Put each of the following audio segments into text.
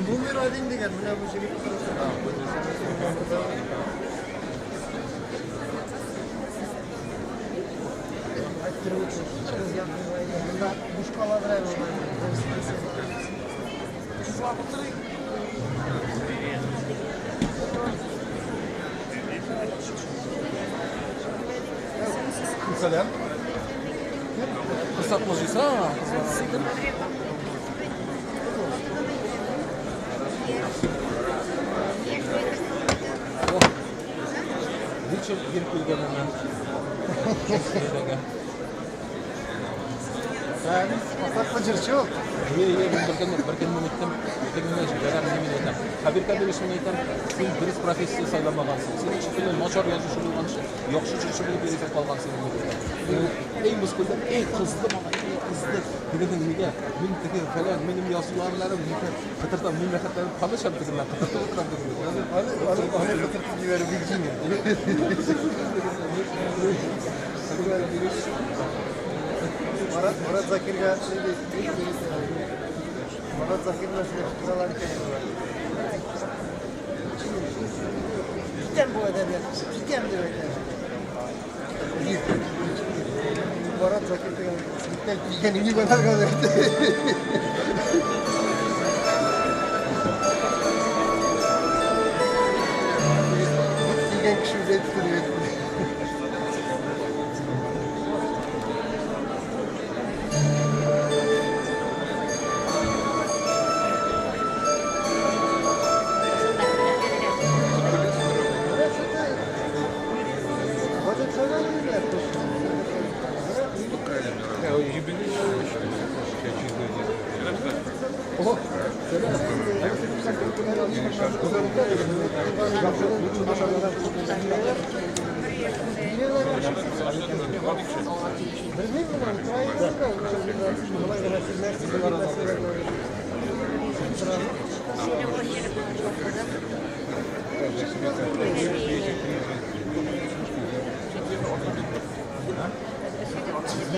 Numara adın da geldi. Ne bu şey? Selam. Kısaltmacıysa Niçin bir kullanımdan Yani patlatmacır çok. Iya berken menittim tegimden şeyler nemin etem. Habir kadar ismin etem. Sen dürüst profesyon saylanmagansın. Senin şekilde noçar yazışı bulgan şey. Yokşu çıkışı bilip verip kalgansın. Ey muskulda ey kızdı bana ey kızdı. Dedim niye? Min teki falan benim yazılarlarım niye? Kıtırdan min hakikaten konuşam dedim lan. Kıtırda oturam dedim. Hani kıtırtı gibi böyle bilgin ya. Murat Zakir'le Murat Zakir'le sıralar cidden bu edebiyat, cidden de öyle. Murat Zakir'le cidden bilgen iyi kadar kalır. Bilgen kişi bize tutuyor.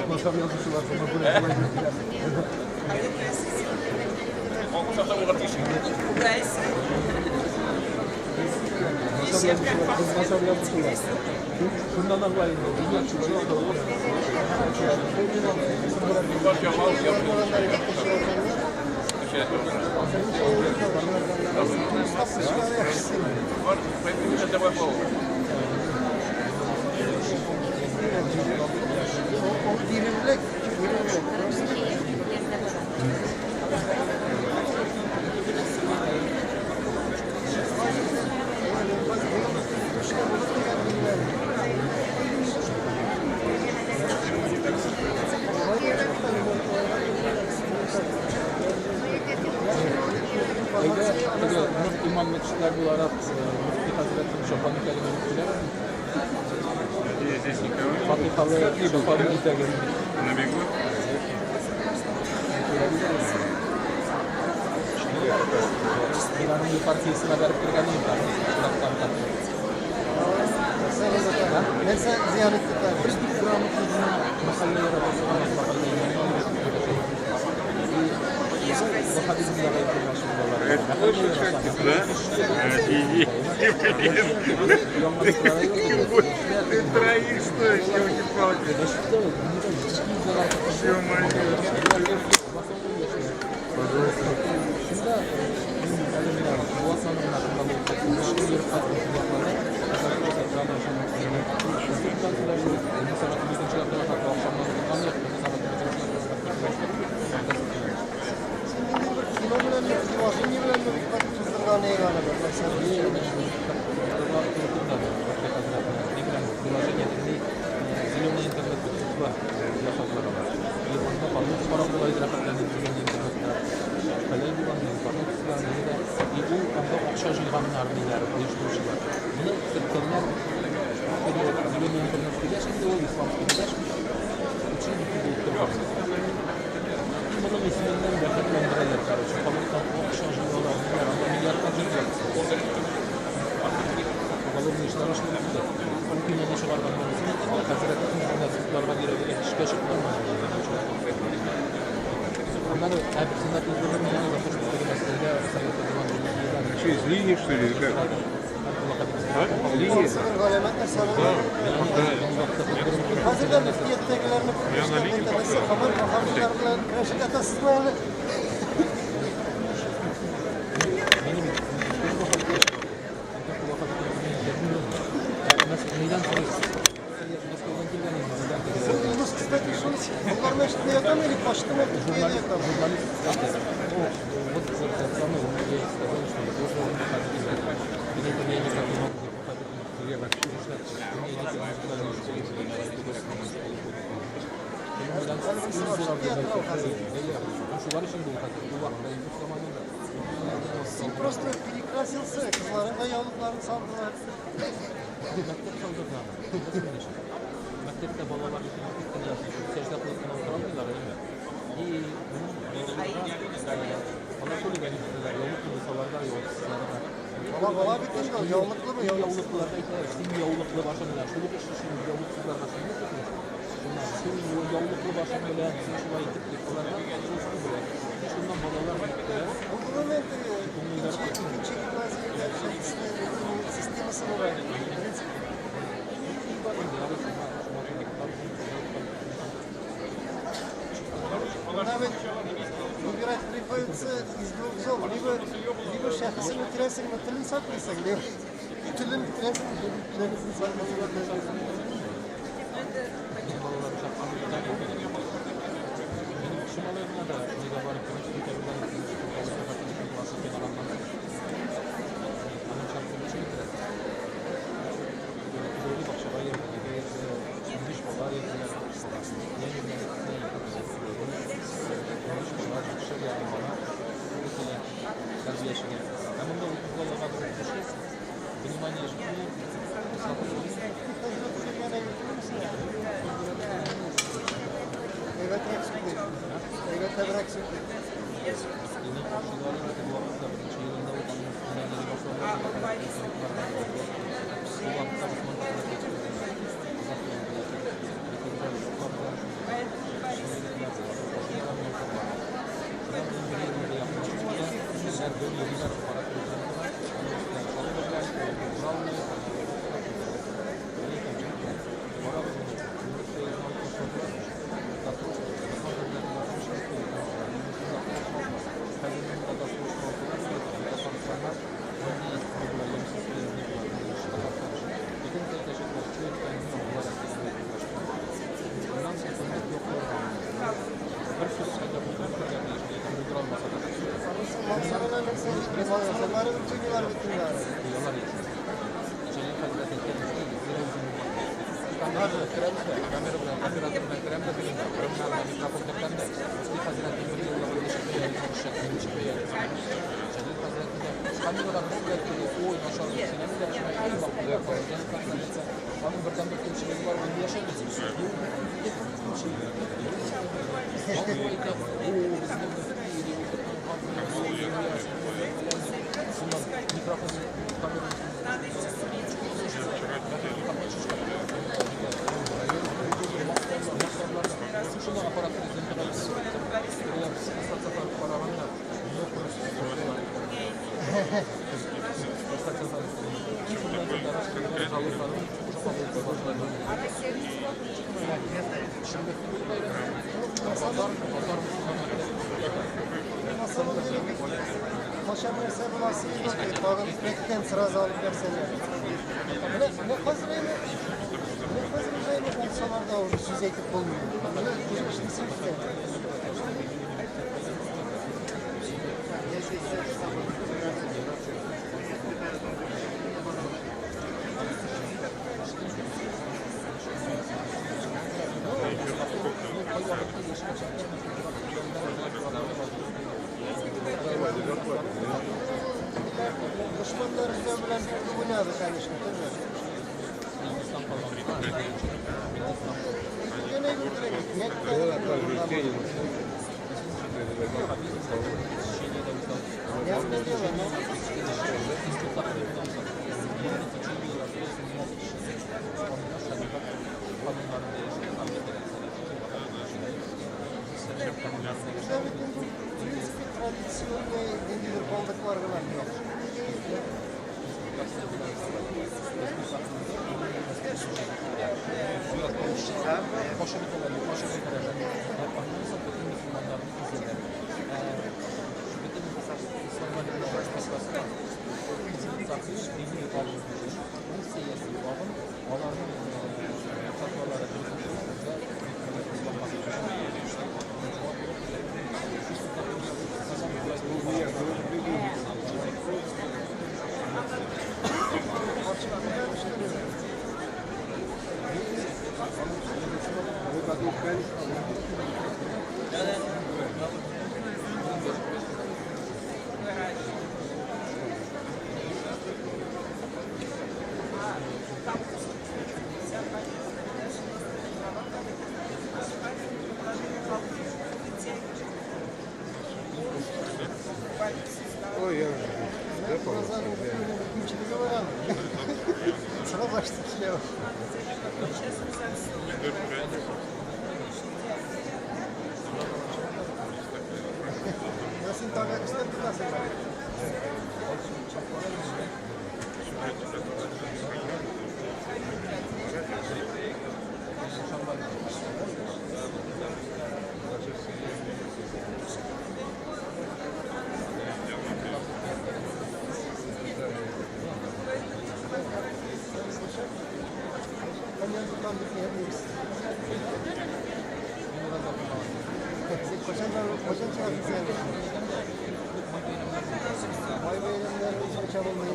Masam yazısı var sonra buraya kolay götürer. Masam yazısı var. Şundan da var. İmam Mescidler bu Arap Müftü Hazretleri Şofani kelimeyi bilir. Fatikalı Şofani gider. İran'ın bir partisine verip kırganıyım ben. Ben sen ziyaret tutar. Biz bir gramı kuzuna mahalleler arasında Evet, çok güzel. Evet, iyi. Ты троих стоишь, елки-палки. bunları hepsinden izledim. Yani bakış bir meselede sayıda zaman Что, из линии, что ли, или как? А? Линия? Hazırda müftiyettekilerini kurmuşlar. Habercilerle kreşik atasızlar. Yunus kısmet işiniz. Bunlar meşgul yapamayız. Başta mı Türkiye'de yapamayız? Просто перекрасился, кızların yavrularını saldılar. Mektepte balalar secde kılıktan oturamıyorlar değil mi? İyi, bana kolu gelmişler, yoluk kılısalarda yolsuzlarına. Valla bitti mi? Yavluklu mu? Yavluklarda işte yavluklu başımlar, çoluk işçisinin yavluksuzlar başımda tutmuş. Bunlar şu yavluklu başımıyla şuna itip gittilerden çocuklu buraya. Şundan balalar gittiler. Bu guvernmenti çekilmez sistemi sınırı. Nawet выбирать приходится из двух зол. Либо şahsını bitirirsin, tülün satmıyorsun. Tülün bitirirsin, tülün satmıyorsun. Evet, evet, evet. Maşallah sen nasıl iyi bakıyor. Bağın bekten sırası alıp verseler. Ne kazırayım? Ne kazırayım? Olsalar da olur. Siz ekip olmuyor. Ne işte sizde. Düşmanlarımızla bilen bu ne adı kardeşim? Gene götürelim. Ne diyorlar? Güzel bir ne diyor koltuk var falan yok. Koşuluk olayı, koşuluk olayı. Anlayırsa bütün Müslümanların izleri. Bütün İslam'ın başkası var. Sakış, dini yukarı bu siyasi bağım, onların fatvalara Ой, я уже. Да, Ramazan hükümçülüğü var abi. Sıra başlıyor. Nasıl tabi etmişler ki nasıl? Kocan çağırdı sen. Vay bayramlar, koçan olmayı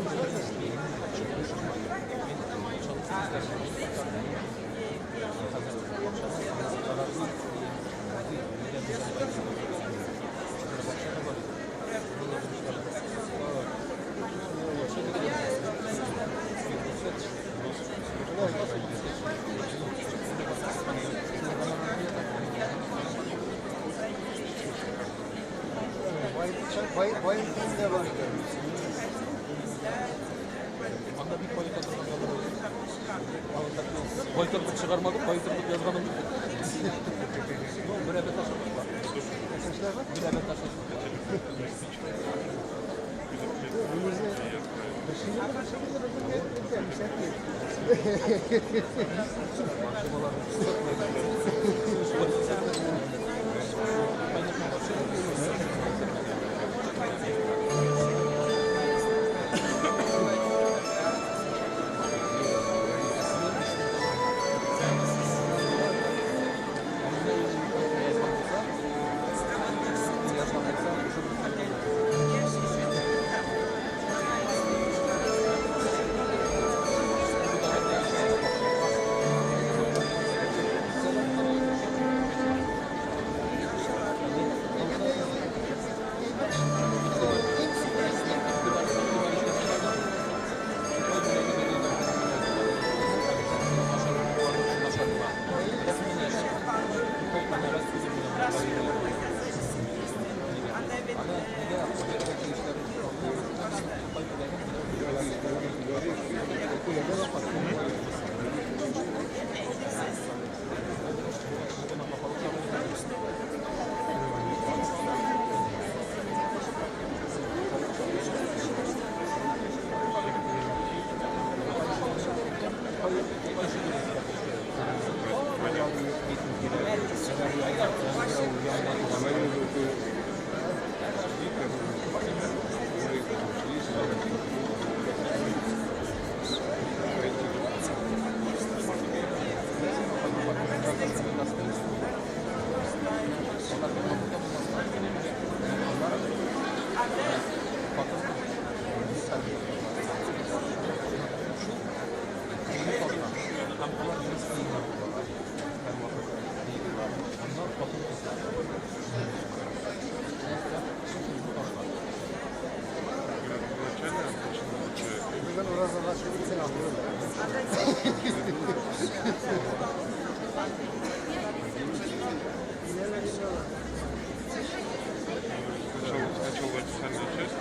Bayıltın da var. Anda bir boykotlık çıkarmadım, boykotlık yazmadım. Mürebbet taşımak var. Kaçlar var? Mürebbet taşımak var. Ben orada başladık seni anlıyorum. Начал в официальной части.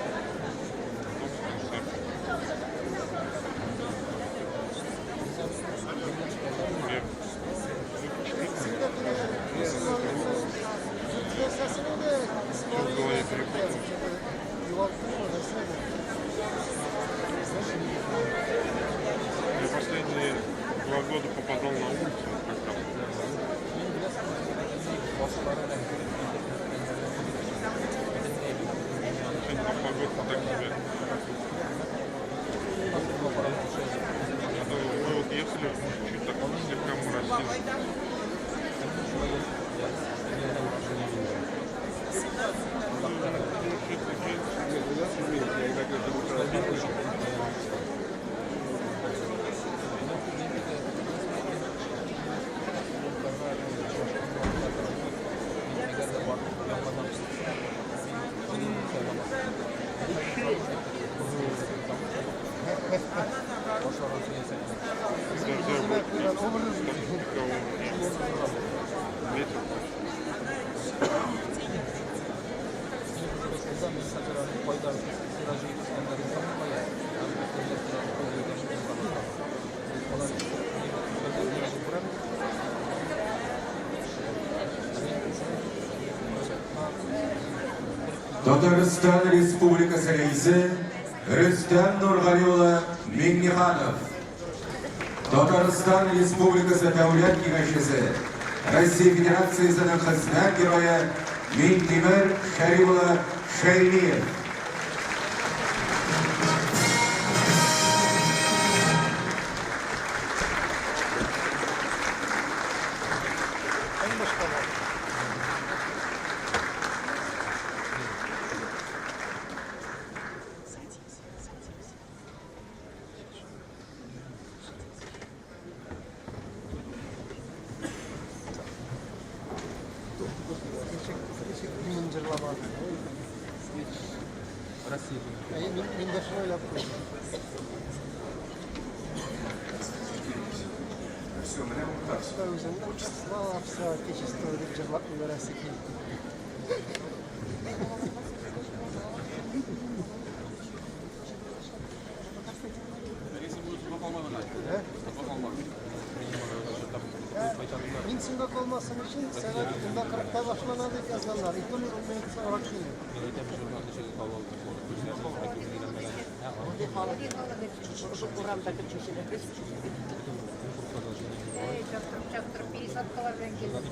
Sesini de Çok kolay telefon. Мы вот ехали, чуть так слегка моросило. Ветер. Tatariston Respublikasi Raisi Rustam Nurg'aliyo'li Mingixanov. Tatariston Respublikasi Davlat Kengashisi Rossiya Federatsiyasining xizmat giroyi Mingtemir Sharipova Shaymiyev. Ben de şöyle yapıyorum. Что уже слава все отечество, держава и Россия. Min sındak olmasın için senet bunda 40'ta başlanadı yazanlar. İkonu olmayıksa orakşını. Çaktır 50 килограмм келді.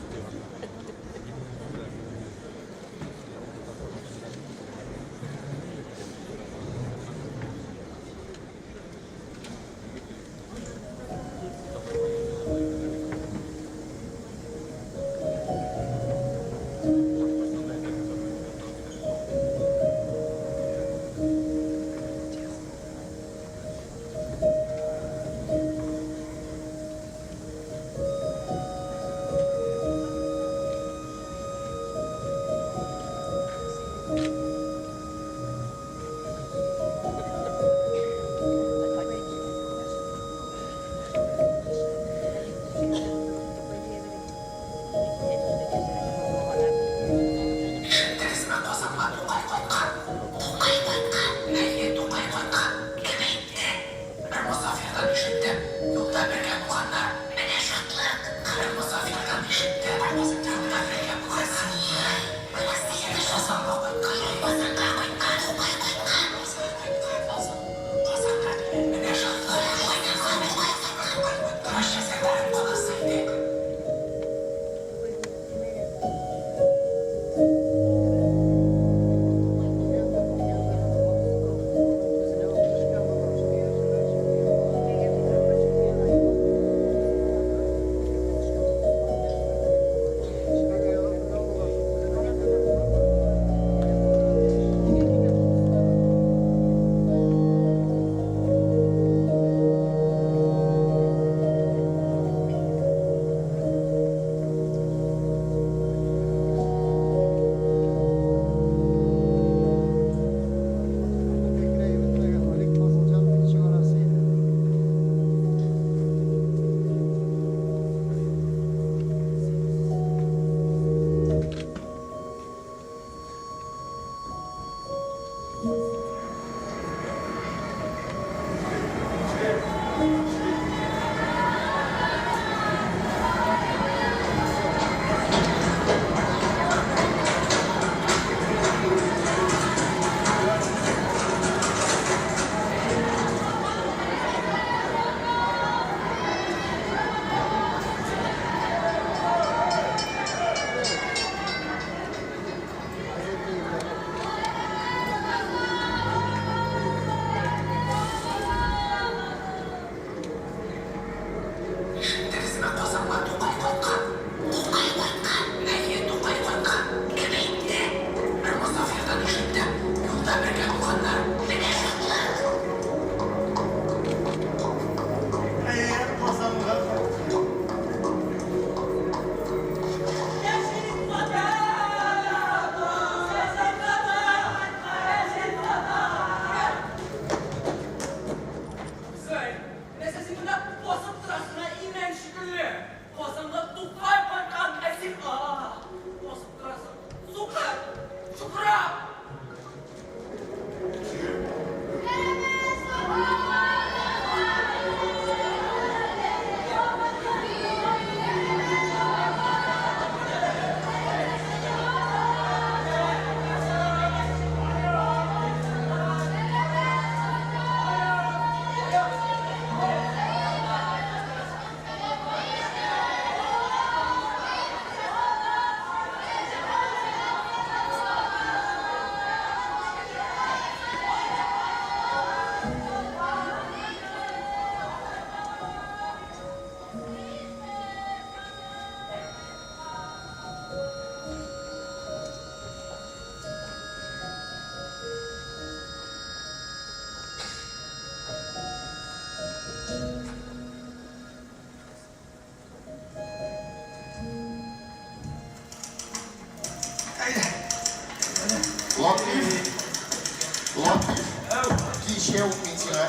Kişiye unutmayacağına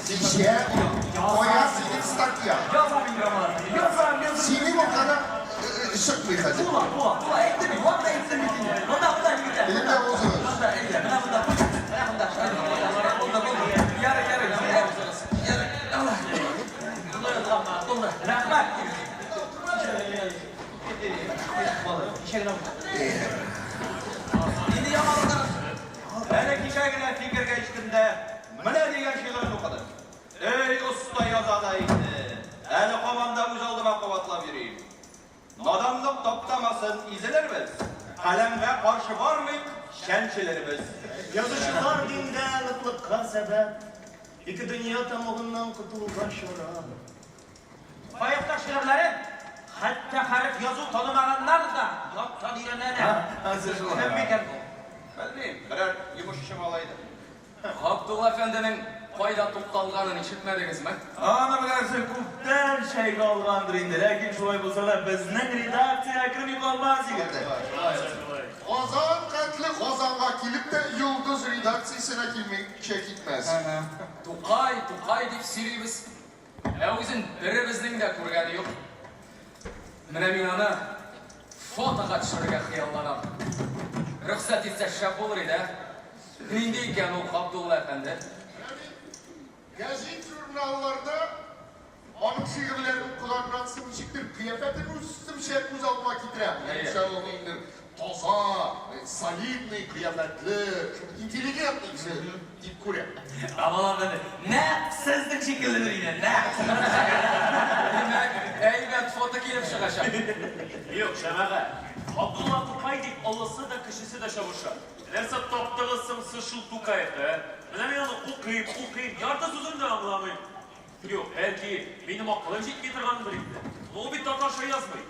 kişiye koyar senin stakya. Senin o kadar ışık bir kadın. Elimde bozulur. Hele kişiye fikir geçtiğinde mene diyen şeyler bu kadar. Ey usta yazadaydı. Eli kovamda uzaldıma kovatla vereyim. Nadamlık toptamasın izlerimiz. Kalemle karşı var mı şençilerimiz. Yazışılar dinde lıklıkka sebep. İki dünya tamamından kurtulgan şora. Hayatta şiirlerin hatta harf yazı tanımayanlar da yok tanıyanlar. Hem bir kere. Bilmeyeyim, birer yumuş işim olaydı. Abdullah Efendi'nin fayda to'xtalganini eshitmadingizmi? Ana bilersin kuptan şey kalgandır indi. Lakin şolay bulsalar bizning redaksiya kirib qolmas yigitlar. Ozan katli Ozan'a kilip de Yıldız redaksiyasına kilmek çekilmez. To'qay deb siriymiz. O'zin biribizning da ko'rgani yo'q. Mana men ana fotoga tushirishga xayollanaman. Ruxsat etsa shap bo'lar edi. Nima ekan u Abdullah Efendi? Gazet jurnallarda onun şiirlerini kulağından sımşık bir kıyafetin sımşık uzalmak itirem. İnşallah indir. Toza, solidный, kıyafetli, intelligentli kişi. Dip kurya. Aman efendi. Ne? Sizlik şekillenir yine. Ne? Demak, aybat foto kelib chiqashadi. Yok şemaga. Abdullah Tukay'dik olası da kişisi de şavuşa. Derse toptağısın sıçıl Tukay'da. Ben onu okuyup yarda sözünü de anlamayın. Yok belki benim aklım hiç getirgandır indi. O bir tata şey yazmayın.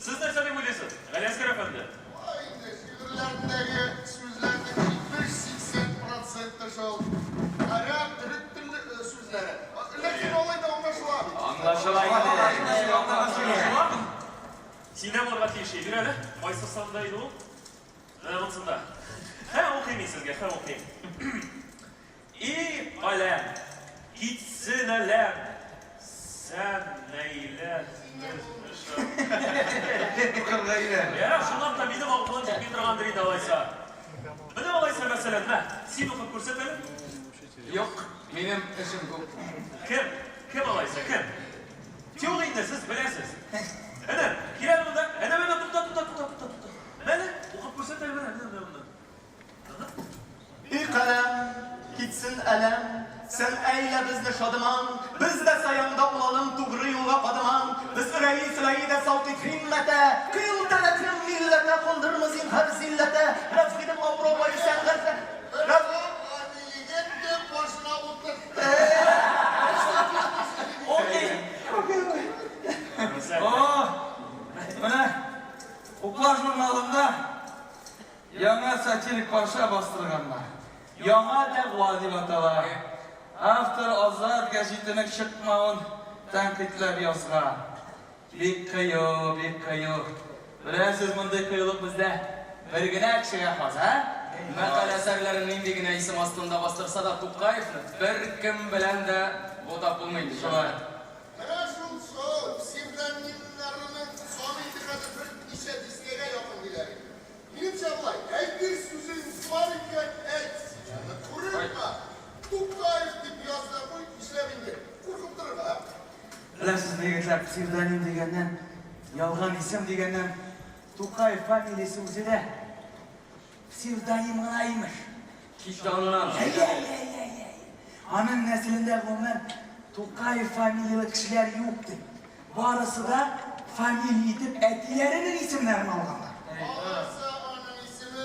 Siz ne sanayım öylesiniz? Ali Asker Efendi. Aynı şiirlerindeki sözlerin 70-80% şol. Arap, Türk dilli sözleri. Lakin olay da anlaşılar. Anlaşılaydı. Sinem orada şey bir öyle. Oysa sandaydı o. Anamınsında. Hemen okuyayım sizge, hemen okuyayım. İyi alem, gitsin alem, sen neyle? Ya şundan da benim aklım çok getirgandır idi olaysa. Benim olaysa mesela ne? Sen okuyup görsetelim. Yok, benim işim ko'p. Kim? Kim olaysa kim? Teolayında siz bilesiz. Ana, girelim bunda. Ana bana tut. Bana okuyup görsetelim bana. Bir kalem, gitsin elem, sen eyle bizni şadıman, biz de sayanda olalım doğru yola kadıman, biz reis de savtit himmete, kıyıl denetim millete, kıldırmızın her zillete, rafkidim Avrupa'yı sen gırfe, Boşuna otur. Mana Uklar jurnalında Yana Sachilik Paşa bastırganlar. Яңа дәгъва дип атала. Автор Азат гәзитенең чыкмавын тәнкыйтьләп язган. Бик кыю. Беләсез, мондай кыюлык бездә бер генә кешегә хас, Мәкалә әсәрләрен нинди генә исем астында бастырса да Тукаевны беркем белән дә бодап булмый. Шулай. Менә шул псевдонимнарның саны итикады бер ничә дискәгә якын диләр. Минемчә булай, әйтер сүзен бар икән әйт. Күренмә. Тукаев дип язда куй, эшләп инде. Куркып торырга. Беләсез, егетләр, псевдоним дигәннән, ялган исем дигәннән Тукаев фамилиясе үзе дә псевдоним гына имеш. Киштаннан. Аның нәселендә гомумән Тукаев фамилиялы кешеләр юк ди. Барысы да фамилия итеп әтиләренең исемнәрен алганнар. Аларса аның исеме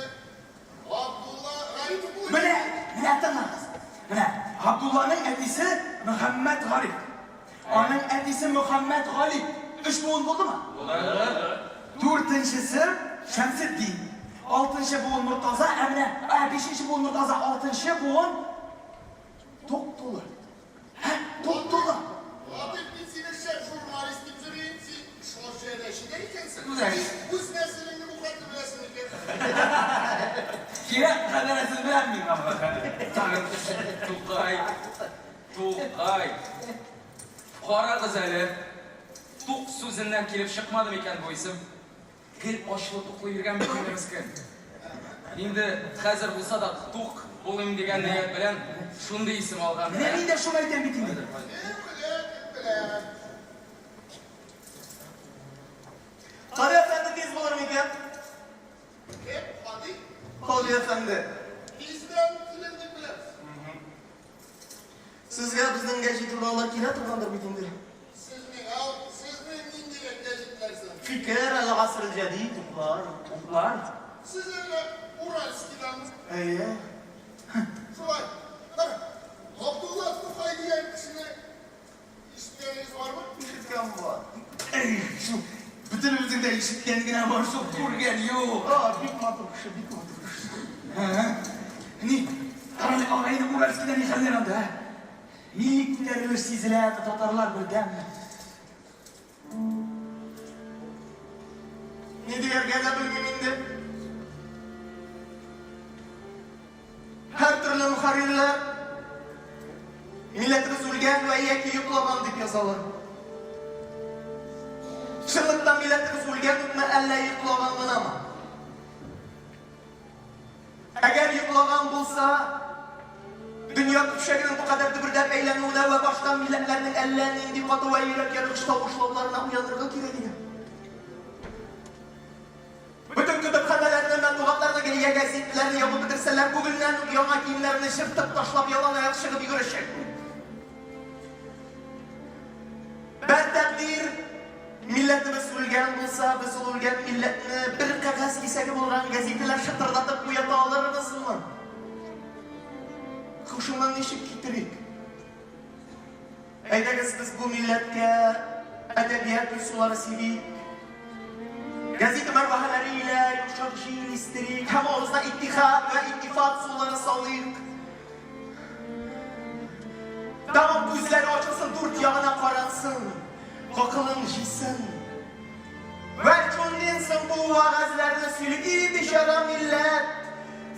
Абдулла Гарипов. Менә тыңлагыз. Менә Абдулланың әтисе Мөхәммәд Гарип. Аның әтисе Мөхәммәд Галип. 3 буын булдымы? Дүртенчесе Шәмсетдин. 6-нчы буын Муртаза, әмінә 5-нче буын Муртаза, 6-нчы буын Токтулы. Токтулы. Abi biz yine jurnalist gibi şoşere şideykensin. Güzel. Bu neslinin bu kadar bilesin ki. Kirek kadarasını beğenmeyeyim ama. Tukay. Kara kız hele. Tuk sözünden kelip çıkmadı mı iken bu isim? Gel aşılı tuklu yürgen bir günümüz ki. Şimdi hazır bulsa da tuk olayım degen niyet bilen şunda isim algan. Ne de şuna iten bitim dedim. Kadı efendi tez bulur mu iken? Hep hadi. Kadı efendi. Bizden bilindik bilen. Sizge bizden geçi turnalar kine turgandır bitimdir. Sizin indiye geciklersin. Fikir el-asr el-cedid tuklar. Sizinle Uralski'den. Şuray. Abdullah Tufay diyen kişinin işitmeniniz var mı? İşitken var. Şu bütün özünde işitkenliğine var, şu kurgen yok. Bik matır kışı, bik matır kışı. Ni, karanlık ağayını bu eskiden yıkanlar aldı, Milli küterilir sizler, Tatarlar birden. Ne diyer gene bilgiminde? Her türlü muharrirler milletimiz ülgen ve yeki yuklaman dip yazalım. Şıllıktan milletimiz ülgen ütme elle yuklamanın ama. Eğer yuklaman bulsa dünya küpşekinin bu kadar dübürdep eylemine ve başka milletlerinin ellerinin indi katı ve yürek yarış tavuşlarına uyanırga kireliyor. Bütün kütüphanelerinin mentuhatlarına geliye gazetelerini yapıp bitirseler bugünden yana giyimlerini şırtıp taşlap yalan ayak çıkıp yürüyecek. Ben takdir milletimiz ülgen bulsa biz ülgen milletini bir kakas kisegi bulgan gazeteler şıtırdatıp uyata alırız mı? Kuşundan neşik gittirik. Eydeniz biz bu milletke edebiyat üsuları sevdik. Gazete mervaheleriyle yumuşak şiir istedik. Hem ağızda ittihat ve ittifak suları sallayık. Tamam gözleri açılsın, dört yağına karansın. Kakılın jilsin. Velçundinsin bu vaazlarını sülgü dışarı millet.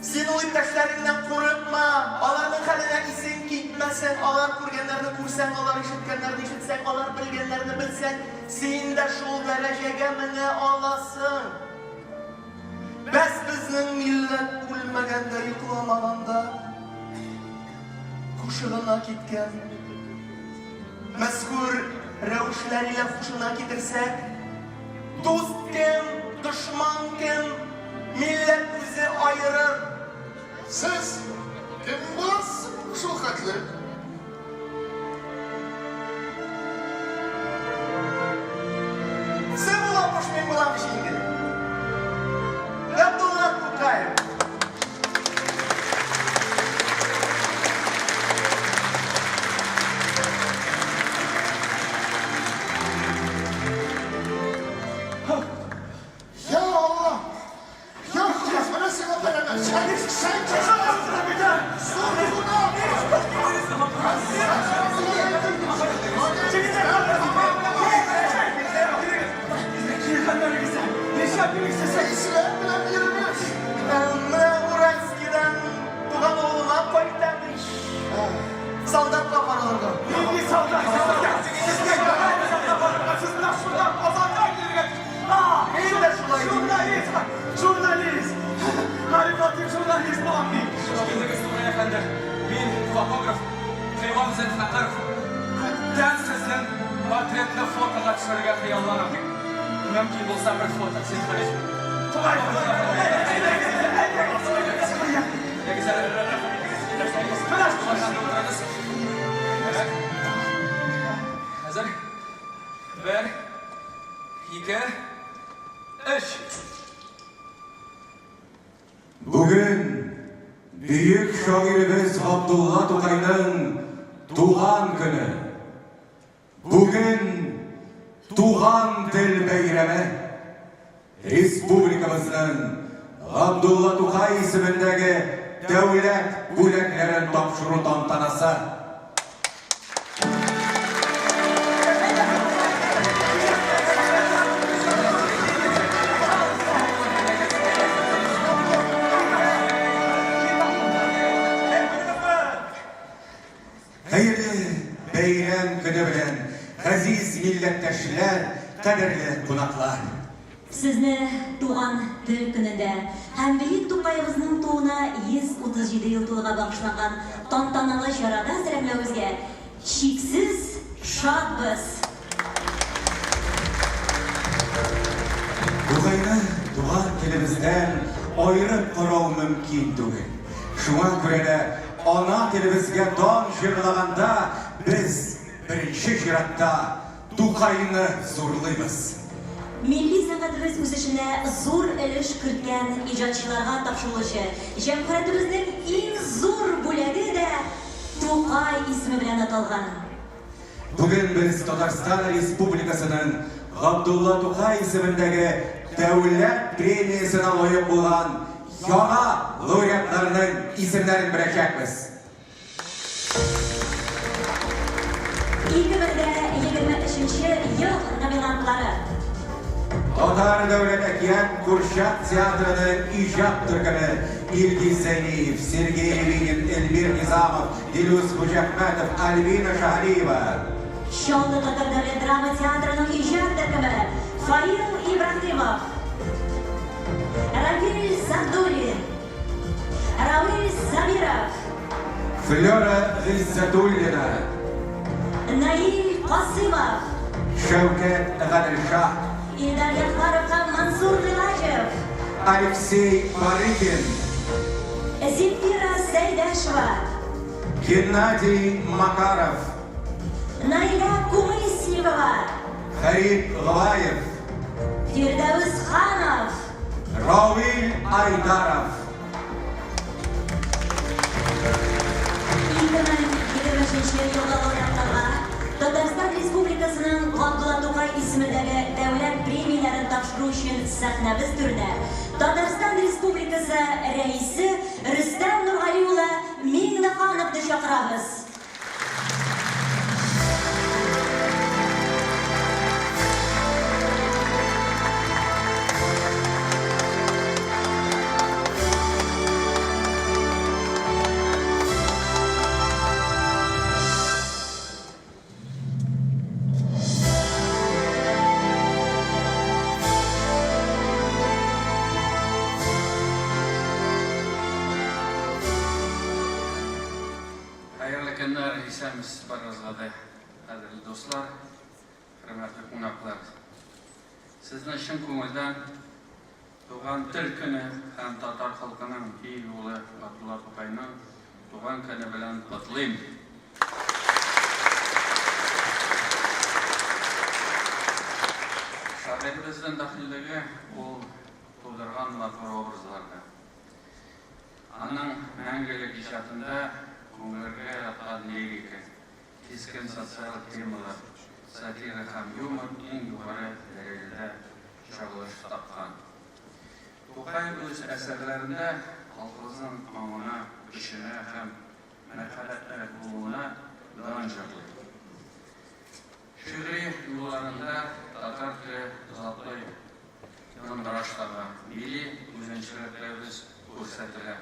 Sen o iptaşlarından korkma. Alarının haline isin gitmesin. Alar kurgenlerini kursan, alar işitkenlerini işitsen, alar bilgenlerini bilsen. Sen de şu dereceye mine alasın. Bes bizim millet ölmegende, yıkılamaganda kuşağına gitken mezkur revişleriyle kuşağına getirsek dost kim, düşman kim millet bizi ayırır. Siz kim bulasın şu hatlı? Sen bulamış ben bulamış şimdi. Abdullah Tukayev. Ya Allah! Ya kafana sana beraber sen çıkamazsın bir de! солдатқа апарылырға. Milli soldat, sizler şuradan kazanlar girmek. Мен де шулай деймін. Jurnalist. Harikatim jurnalist bu abi. Şuraya efendim. Ben fotograf. Kayvan Zed Nakarov. Kütten sizin portretli fotoğraf çıkarıya kıyallarım. Mümkün olsa bir foto. Siz karışın. Tugay. Ne güzel. Hazır. Bir, iki, üç. Bugün büyük şairimiz Abdullah Tukay'ın Tuğan günü. Bugün Tuğan Dil Beyremi Respublikamızın Abdullah Tukay ismindeki devlet büleklerin topşuru tantanası. Hayırlı beyram günü bilen aziz milletteşler, kaderli konaklar. Sizni Tuğan Dil gününde hem Büyük Tukayımızın tuğuna 137 yıl tuğuna bağışlangan tantanalı şarada selamlaymizga cheksiz şadbız. Tukayni tuğan tilimizden ayırıp qarau mümkün değil. Şuna göre de ana tilimizge don jırlaganda biz birinci jiratda Tukayni zorlaymiz. Milli sanatımız o'sishine zo'r ilish kiritgan ijodchilarga topshirilishi jamg'ariyatimizning eng zo'r bo'lagi de Tuqay ismi bilan atalgan. Bugün biz Tatarstan Respublikasının Abdullah Tukay ismindeki devlet premiyasına layık olan yana laureatlarının isimlerini bilecekmiz. 2023 yıl nominantlari Tatar Devlet Ekyen Kurşat Tiyatro'nun icad Türk'ünü İlgiz Zeynep, Sergey Levinin, Elmir Nizamov, Diluz Hocakmetov, Albina Şahriyeva. Şanlı Tatar Devlet Drama Tiyatro'nun icad Türk'ünü Fail İbrahimov, Ravil Sardulin, Ravil Samirov, Flora G'izzatullina, Nail Qasimov, Şevket G'adilshah, İldar Yaxmarovga Mansur G'ilajov, Aleksey Barikin, Zemfira Saydasheva, Gennadiy Makarov, Naila Kumisyeva, Farid G'obayev, Firdavs Xanov, Ravil Aydarov. 2025 yılda laureatlarga Tatarstan Respublikasının Abdullah Tukay ismidagi davlat premiyalarini topshirish uchun sahnamiz turdi. Tatarstan Respublikasi raisi Rustam Nurg'aliyo'la Mingnaxonovni chaqiramiz. Hayırlı günler isemiz barazladı. Değerli dostlar, hürmetli konaklar. Sizden şın ko'ngildan Tuğan Dil kuni hem Tatar halkının iyi yolu Abdullah Tukay'ның Tuğan kuni bilan qutlayman. Şairimizin daxilligi ol tug'dirgan matbur obrazlarda. Aның мәңгілік ijodida ko'ngilga yoqqan lirika, keskin sotsial temalar, satira ham yumor eng yuqori darajada chog'lash topgan. Tukay o'z asarlarida xalqimizning ongini, ishini ham mahabbati bo'lug'ini donjirdi. She'riy yo'llarida tatar tili zotli yondirashlari, milliy o'zgarishlarimiz ko'rsatiladi.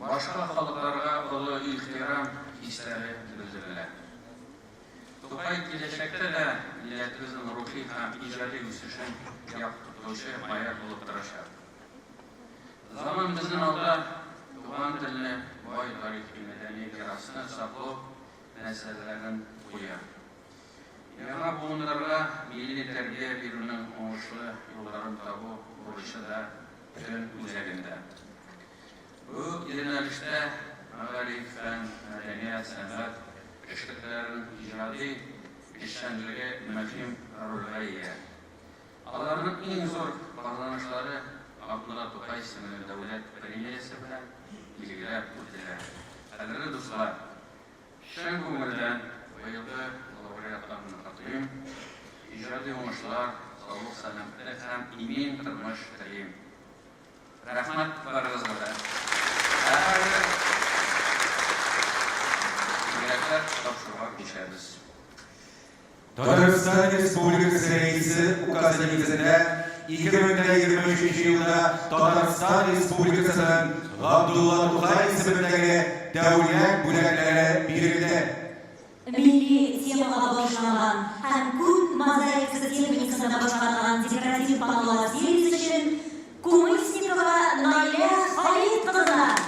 Başka halklara ulu ihtiram hislari bildiriladi. To'qay kelajakda da millatimizning ruhiy ham ijodiy o'sishini yoqtiruvchi mayar bo'lib turishadi. Zaman bizning oldida tuyg'an tilni boy tarixiy madaniy merosini saqlab masalalarni qo'yadi. Yana bunlarga milliy tarbiya berishning o'ng'ishli yo'llarini topib borishida tun o'zagida. Bu yo'nalishda ma'rifat, fan, madaniyat, san'at ishtirokchilarining ijodiy ishchanligi muhim rolga ega. Ularning eng zo'r qozonishlari Abdulla To'qay ismli davlat premiyasi bilan belgilab o'tildi. Qadrli do'stlar, chin ko'ngildan buyurdi laureatlarni taqdim, ijodiy o'ng'ishlar, sog'lik salomatlik ham imin turmush tilayim. Rahmat barizada. Татарстан Республикасы Рейсы указы негізінде 2023 жылда Татарстан Республикасының Абдулла Тоқай исеміндегі дәулет бүләкләре берілді. Milli temaga bag'ishlangan ham kun mozaikasi texnikasida boshqarilgan dekorativ panolar seriyasi uchun Kumisnikova Noila Xolidqizlar.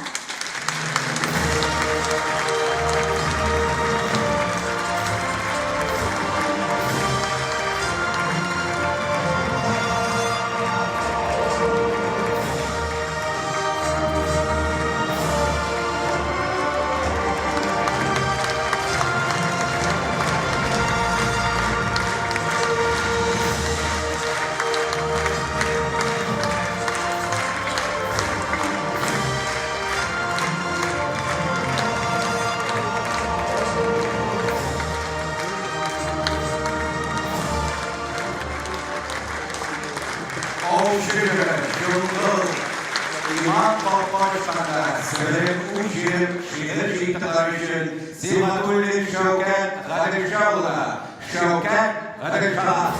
İman Korkmazlık'ta sırrın uçun, şiir şiitler için Simatulli Şevket Kadirşah'la Şevket Kadirşah.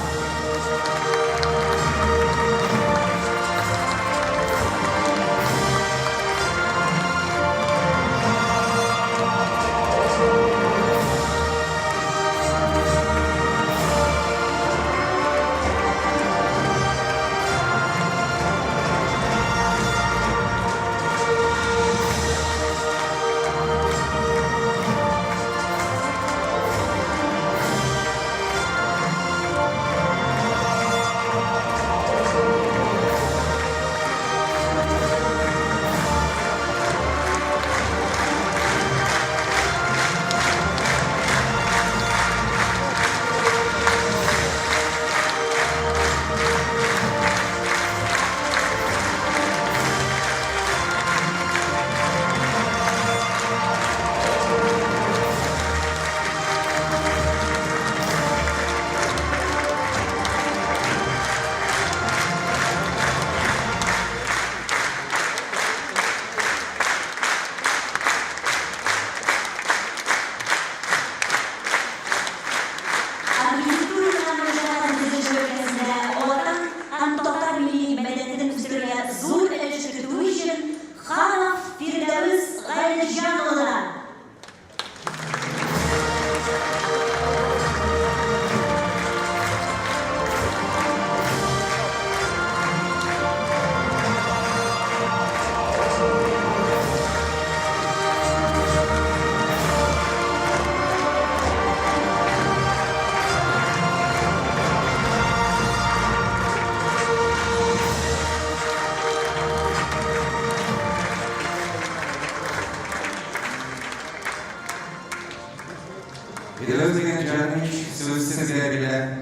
Özgen Canış söz sizlerle.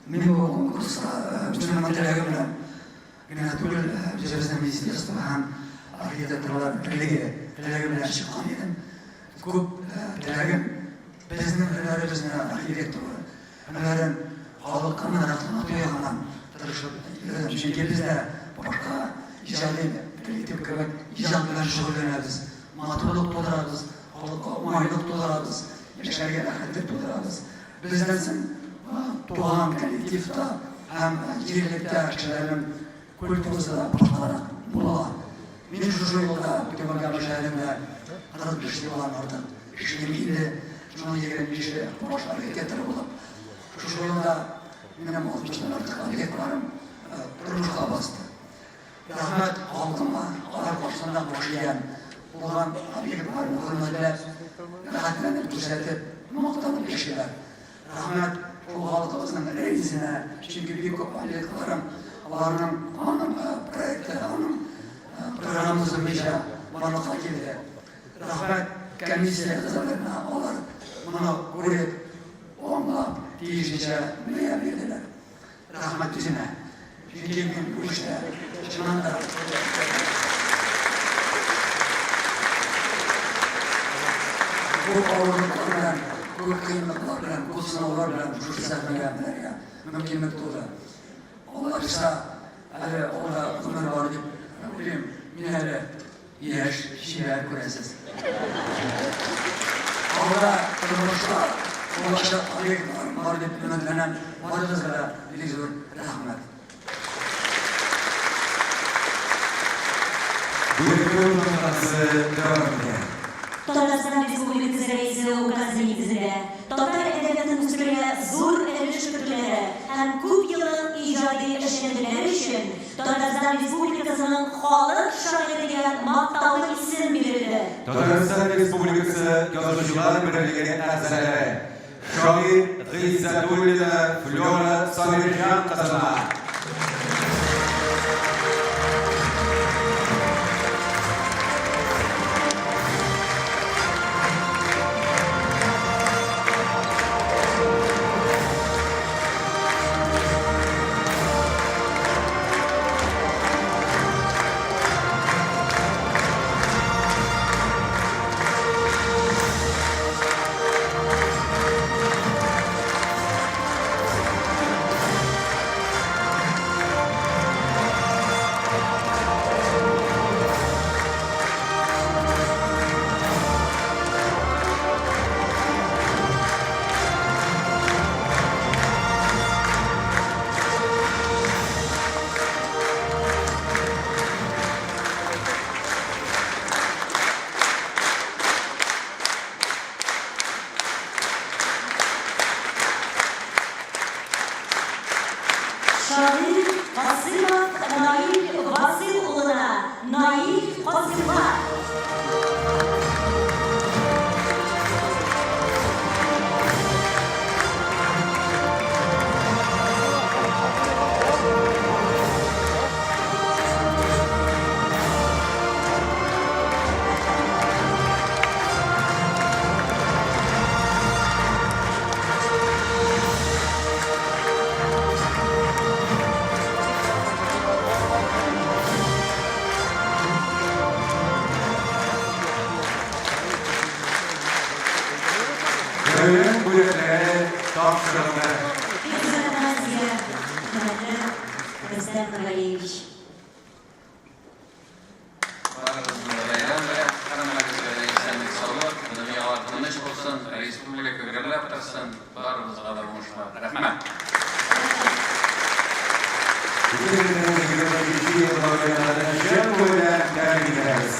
Benim bu konkursta bütün maddelerle yine tüm cezbezden bizde hem arkitekturlar belirli çıkan yedim. Kup belirli bizden arkitekturlar. Onların halkın anlatımı duyuyorlar. Tarışıp çünkü bizde başka icadi Politik köpek icadıyla şükrleniriz. Matuluk dolarız, maylık dolarız, yaşargen ahirlik dolarız. Bizdensin doğan kolektifte hem yerlikte kişilerin kültürümüzde başkaları bulalar. Мен şu yolda bütün bakan şehrimde adı bir şey olanlardan işlemeydi. Şunu yegen bir şey boş hareketler bulup şu yolda benim olmuştan artık hareketlerim duruşa bastı. Rahmet halkıma, Allah koşusundan boşayan olan hareketler hürmetle rahatlanıp düzeltip noktalı geçiler. Rahmet bu halkımızın reisine çünkü büyük hareketlerim onun proyekte, onun programımızın bir şey bana takipte. Rahmet komisya kızlarına olur. Bunu kurup onunla diyeceğe neye verdiler. Rahmet yüzüne. Çünkü ben bu işte şundan da bu ağırlıklarla, bu kıymetlerle, bu sınavlarla şu sefmeyenler ya mümkünlük doğdu. Allah ise orada ömür var deyip bileyim minele yaş şeyler kuresiz. Orada durmuşta ulaşa ayık var deyip ümitlenen varlıklara bilizur rahmet. Bu yılımızı devam ediyor. Татарстан Республикасы Рәисе указы нигезендә татар әдәбиятын үстерүгә зур өлеш кертүләре һәм күп еллык иҗади эшчәнлекләре өчен Татарстан Республикасының халык шагыйре дигән мактаулы исем бирелде. Tataristan Respublikası Yazıcılar Birliği'nin a'zalari Shoir G'izatullina Flora Samirjan qizima. Şair Kasımov Nail Vasıloğlu'na Nail Kasımov. Bölüm bölümleri topşırıldı. Экзотразия Хмелев Рустам Нургалиевич. Республика гөрләп торсын, барыбызга да уңышлар. Рәхмәт. Bütün yılındaki yıllarını şen boyunca tebrik ederiz.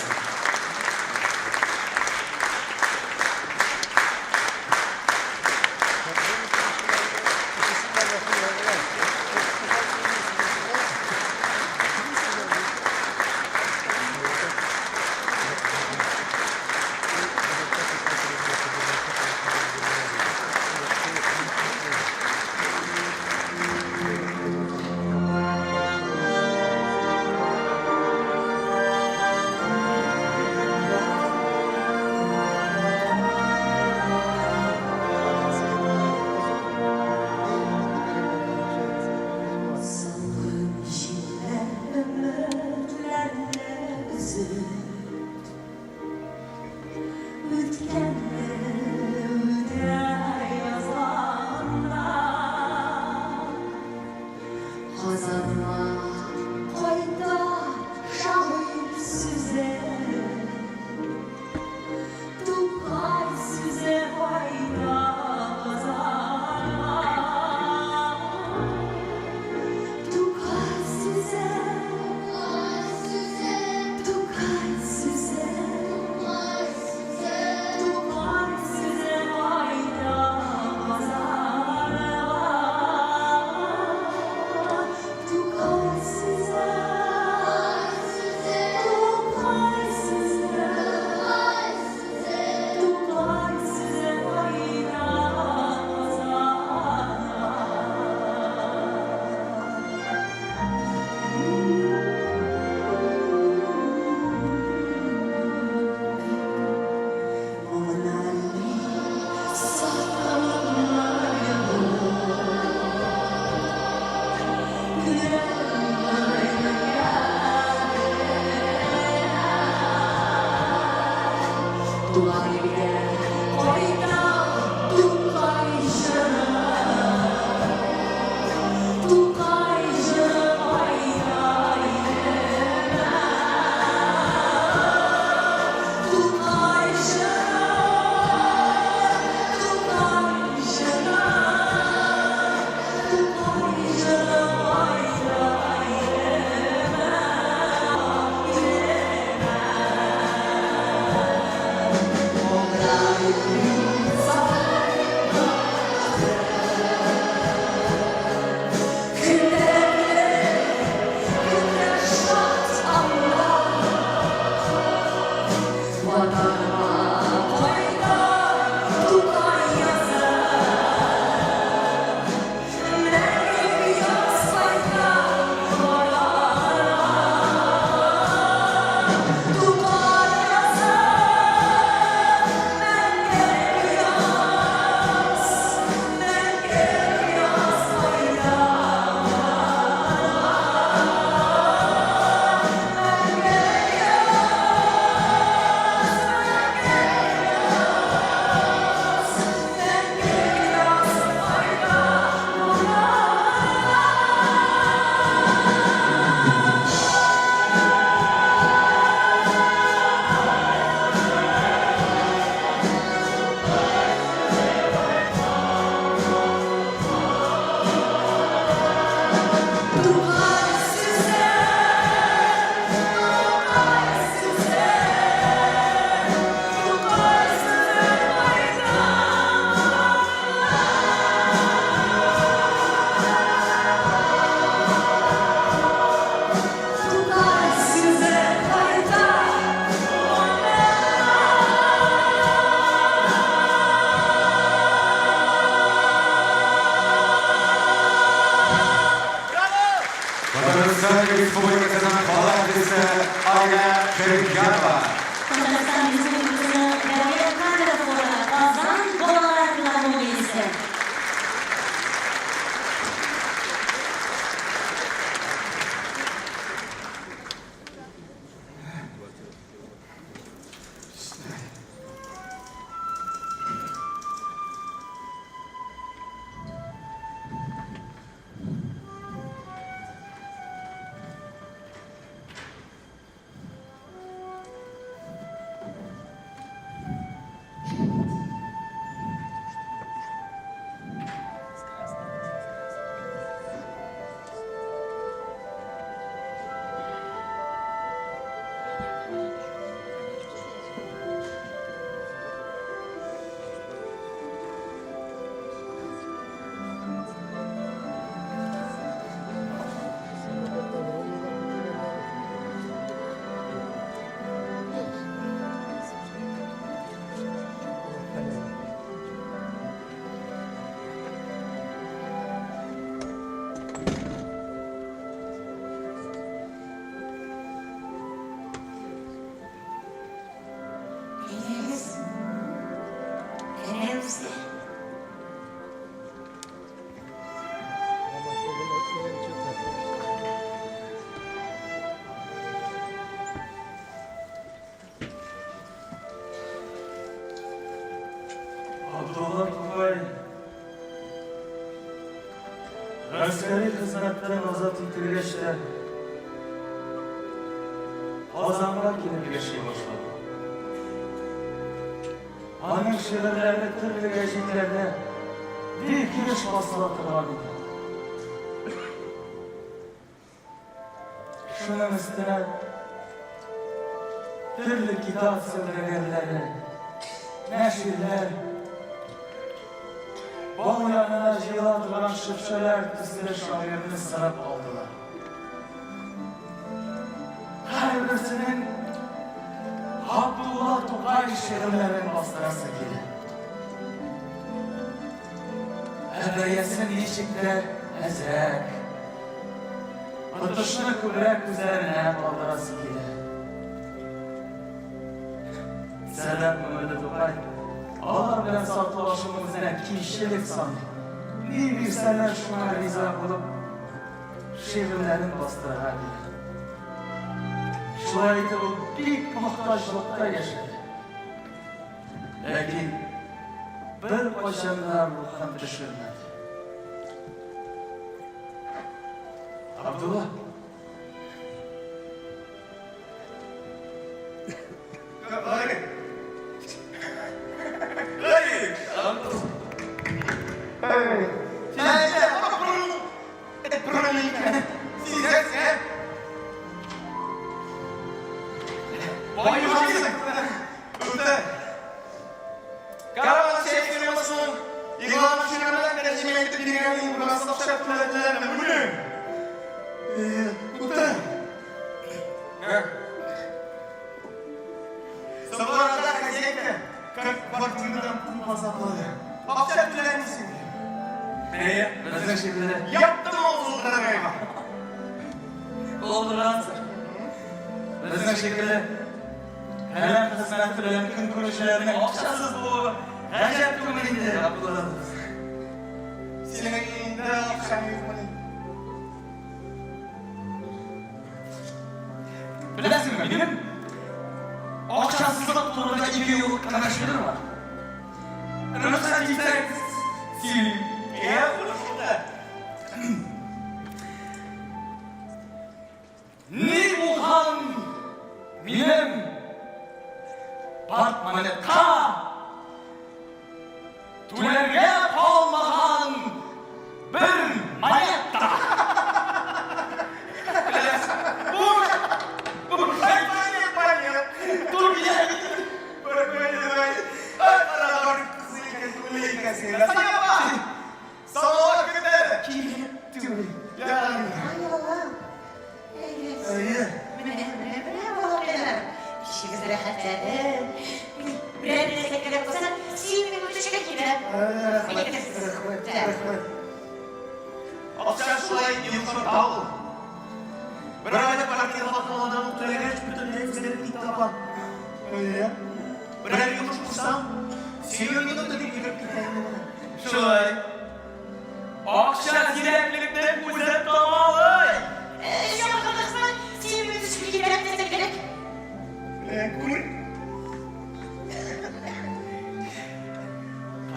Kazakistan Respublikası'nın Balandisi Ayla Şerifyanova. Kazakistan Respublikası'nın Devlet Kandidatuları Kazan Bolalar Filarmoniyası. Abdullah Tugay, askeri hizmetten azat etilgeçte Kazanlar gibi bir şey başladı. Onun şehirlerinde türlü geçitlerde bir giriş basılatı var idi. Şunun üstüne türlü kitap söyleyenleri, neşirler, bal yanına ciladıran şıpşeler tüzleri şairini sırap aldılar. Her birisinin Abdullah Tugay şiirlerin bastırası gibi. Ebreyesin yiyecekler ezek, Kıtışını kudret üzerine kaldırası gibi. Selam Mehmet Tugay, Allah bilen satlaşımızdan kişilik sandı. Bir bilseler şuna riza bulup şiirlerin bastırardı. Şuaydı bu büyük muhtaçlıkta yaşadı. Lakin bir qo'shanlar ruhim tushirmadi. Abdullah. Yaptım olsunlar galiba. Oldurandır. Bizning shekilli kalam xizmat bilan kun ko'rishlarining oqshasiz bu g'ajab ko'ngilingda Abdullah. Senin elinde akşam yutmalıyım. Bilasizmi, benim oqshasizlik to'g'rida 2 yil qarashim bor. Ruxsat etsangiz, Selim. Ne Wuhan benim Batman'ı ta Tülerge olmadan bir manyatta. Bu manyak. Dur bir yere git. Böyle. Aralar kızıyken kulleyken seyirler. Sen yapma. Sana o hakkında. Ya. İşiniz rahatladı. Birer bir sekreter olsa Selim'in uçuşa gider. Akşam şurayı yıllar tavul. Beraber partiye bakmadan muhtemelen bütün nefslerin iktidar. Öyle ya. Birer yılmış kursam, Selim'in de bir girip gideyim. Şöyle. Akşam direklikte uzat damalı. Yok arkadaşlar, Selim'in uçuşa gider. Gerek. Kul.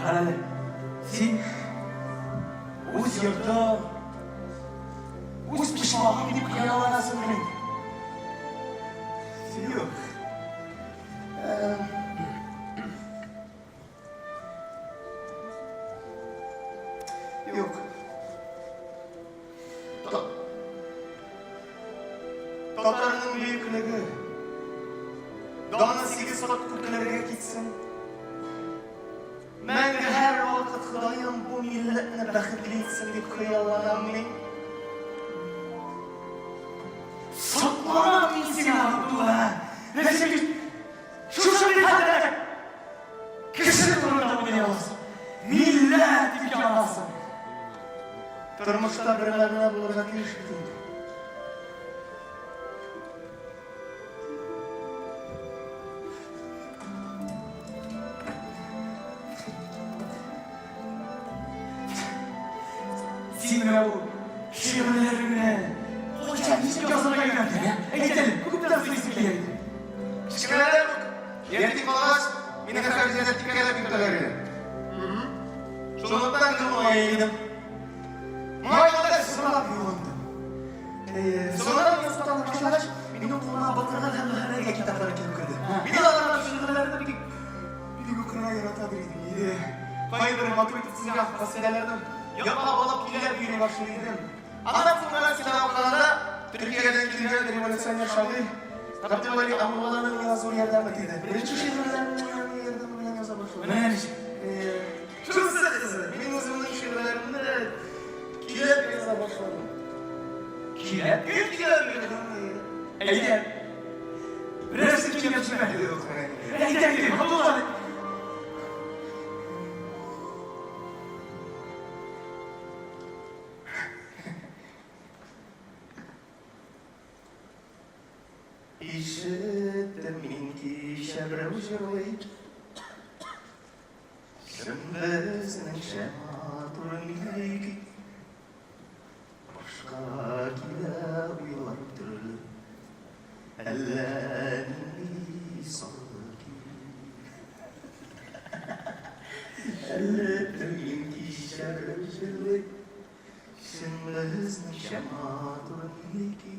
Qarali, sen o'z yerda o'z pishmog'ing deb xayollanasizmi? Yok. Yok. Tatarının büyüklüğü. Dağına 8 saat kutularına gitsin. Ben de her vakit Xudayım bu milletine baxtli etsin deb xayollanammen. Sotlanam men seni Abdullah. Lekin shunday qadar kishi turmada o'ynayapsan. Millat deb olasan. Turmushda birlarına bo'lgan kelishdi. Senin bu şiirlerini hocam hiç yazılamayacak ya. Gidelim, hukuktan sesleyelim. Şikayetler bu. Yetim ağaç, yine harcayacak dikkatle bilgileri. Şundan kılmayaydım. Muhakkak sıralap yoğundu. Sonra bir sultan arkadaş, benim kulağına bakırlar hem de her iki kitapları kırdı. Bir de adamlar şunlarında bir kukuna yaratabilirdim. Kayıpları matematik sıcak kasidelerden yapma alıp iler büyüne başlaydım. Adam sonra silah okulunda Türkiye'den gidilen revolüsyon yaşadı. Kaptı böyle Anadolu'nun yazılı yerden bakıydı. Birinci şehirlerden yerden yaza başladı. Ne yani? Çok sıkıntı. Benim uzunluğun şehirlerinde de kiler yaza başladı. Kiler? Kiler Eğer resim kim yapacak? Gidelim, Abdullah. İşittim minki şebrem jırlayıp Şembezinin şematurun ilgi Başka kile uyulardır Ellerini sanki Öğünki şerefli Şimdizin şemadırındaki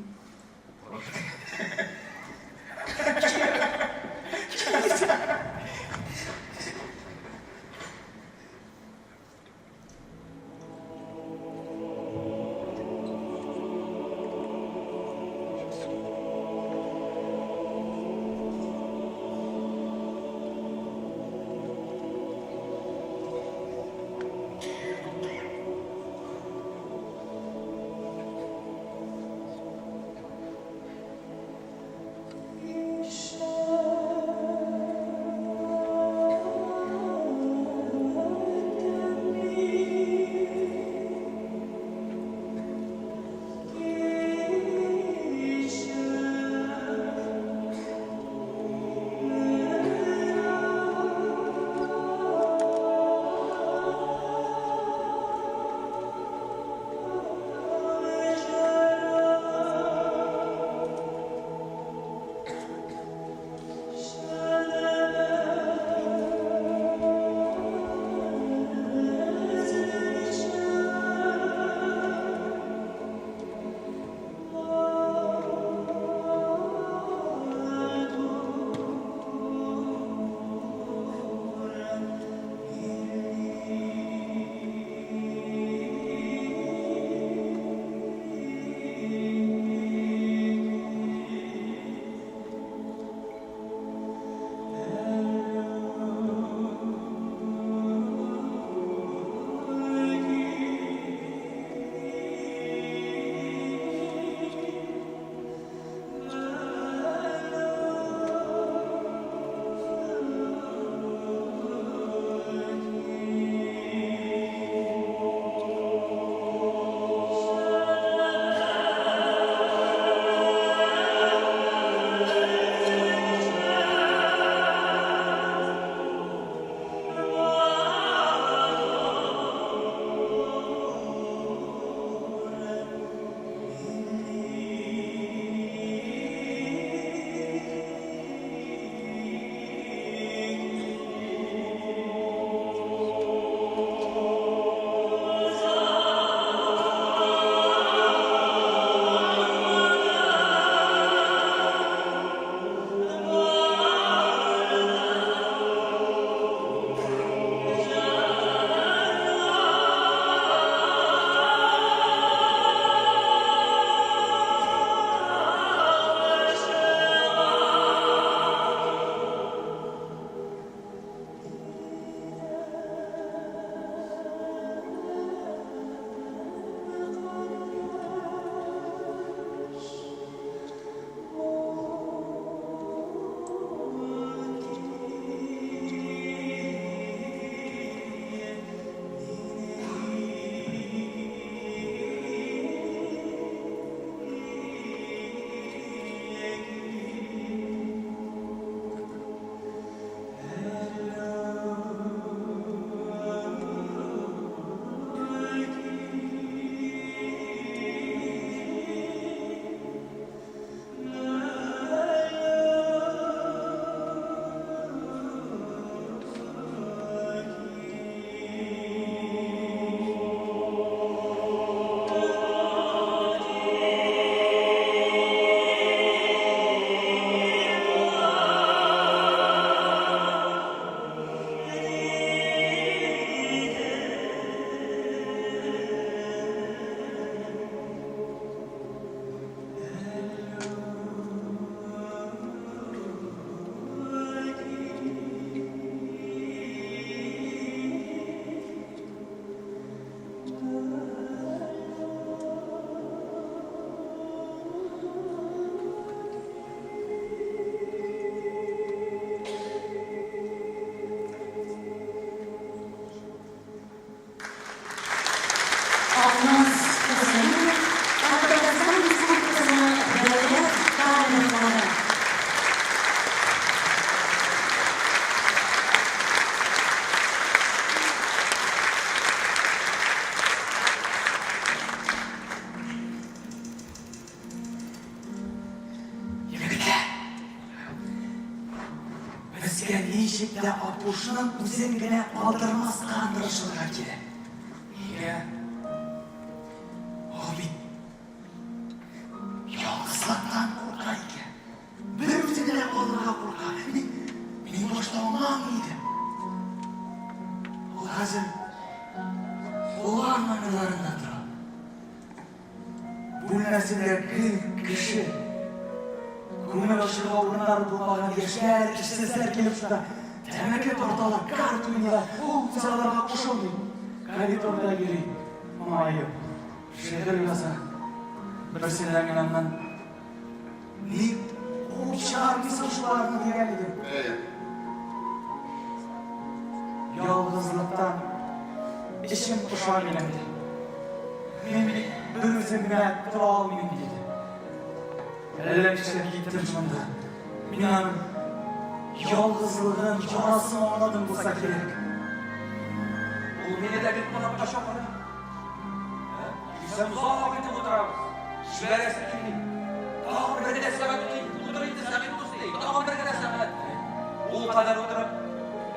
bizga nechikda opuşni o'zingina oldirmas qandirishlar kerak. Nega? Obid yolg'izlikdan qo'rqar ekan. Bir o'zingina qoldirga qo'rqar. Mening boshda olmaydi. O hazır o armanlarında duran. Bu nesildeki kişi Kumel aşırı oğlunlar bulmağına yaşlar, kişisizler gelip şurada temeke tortalar, kartımıyla o sıralarına koşuldu. Kayıt orada geri. Ama ayıp. Şehir yasa. Bir seneden yanından ne o şarkı saçlarını diyelim. Yalnızlıktan işim kuşağı bilemedi. Men bir özümle tura almayayım dedi. Ellemişler gittim şunda. Minanın yalnızlığın yarasını anladım bulsa gerek. Bu beni de bir bana paşa bana. Sen uzağa gidip oturarız. Şiveresi kimdi? Daha bir de sebep değil. Oturayım da sebep değil. Daha bir de sebep. O kadar oturup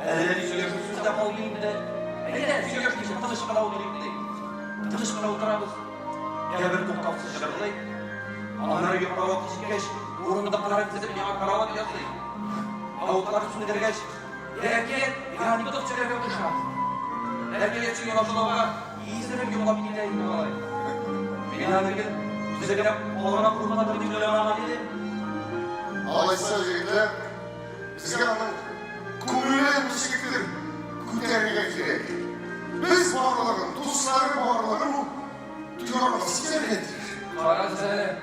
elleri söylüyorsunuz da olayım da. Neyse söylüyorsunuz. Tanışmada oturayım değil. Tanışmada oturarız. Ya bir toktafsız şartlayıp. Onlara bir kravat çizgeç. Uğrunda para dizip yana kravat yazayım. Avutlar üstüne dergeç. Erkeğe yani tutup çevreye kuşar. Erkeğe çıkıyor başlığa. İyisine bir yola bir yine var. Binalar gel. Bize gelip olana kurmadan bir yolu yana dedi. Alaysa öncelikle bizge onun kumuyla müziktir. Kuterine gerek. Biz varlığın, dostları varlığın görmesi gerekir. Karası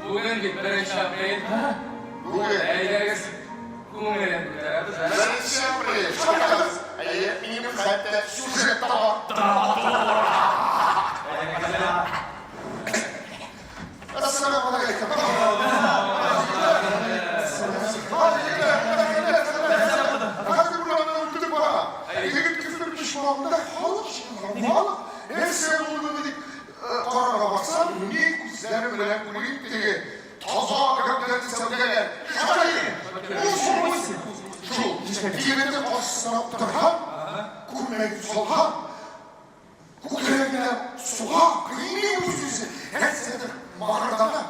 bugün bir iş yapmayın. Bugün Eyleriz. Kumuyla ben iş yapmayayım. Çok az. Benim hayatta sürecekte var. Esselamu Aleyküm. Hadi buradan öldük bana. Yigit küfür pişmanında halı. Neyse oldu dedik. Karara baksan, ne kuzları bilen kulüp diye. Taza göklerin sevgiler. Şakayı. Şu, diyemede karşısına oturhan. Kurmek solhan. Kukrevine suha, kıyını yüzüzü. Her sene mağaradana.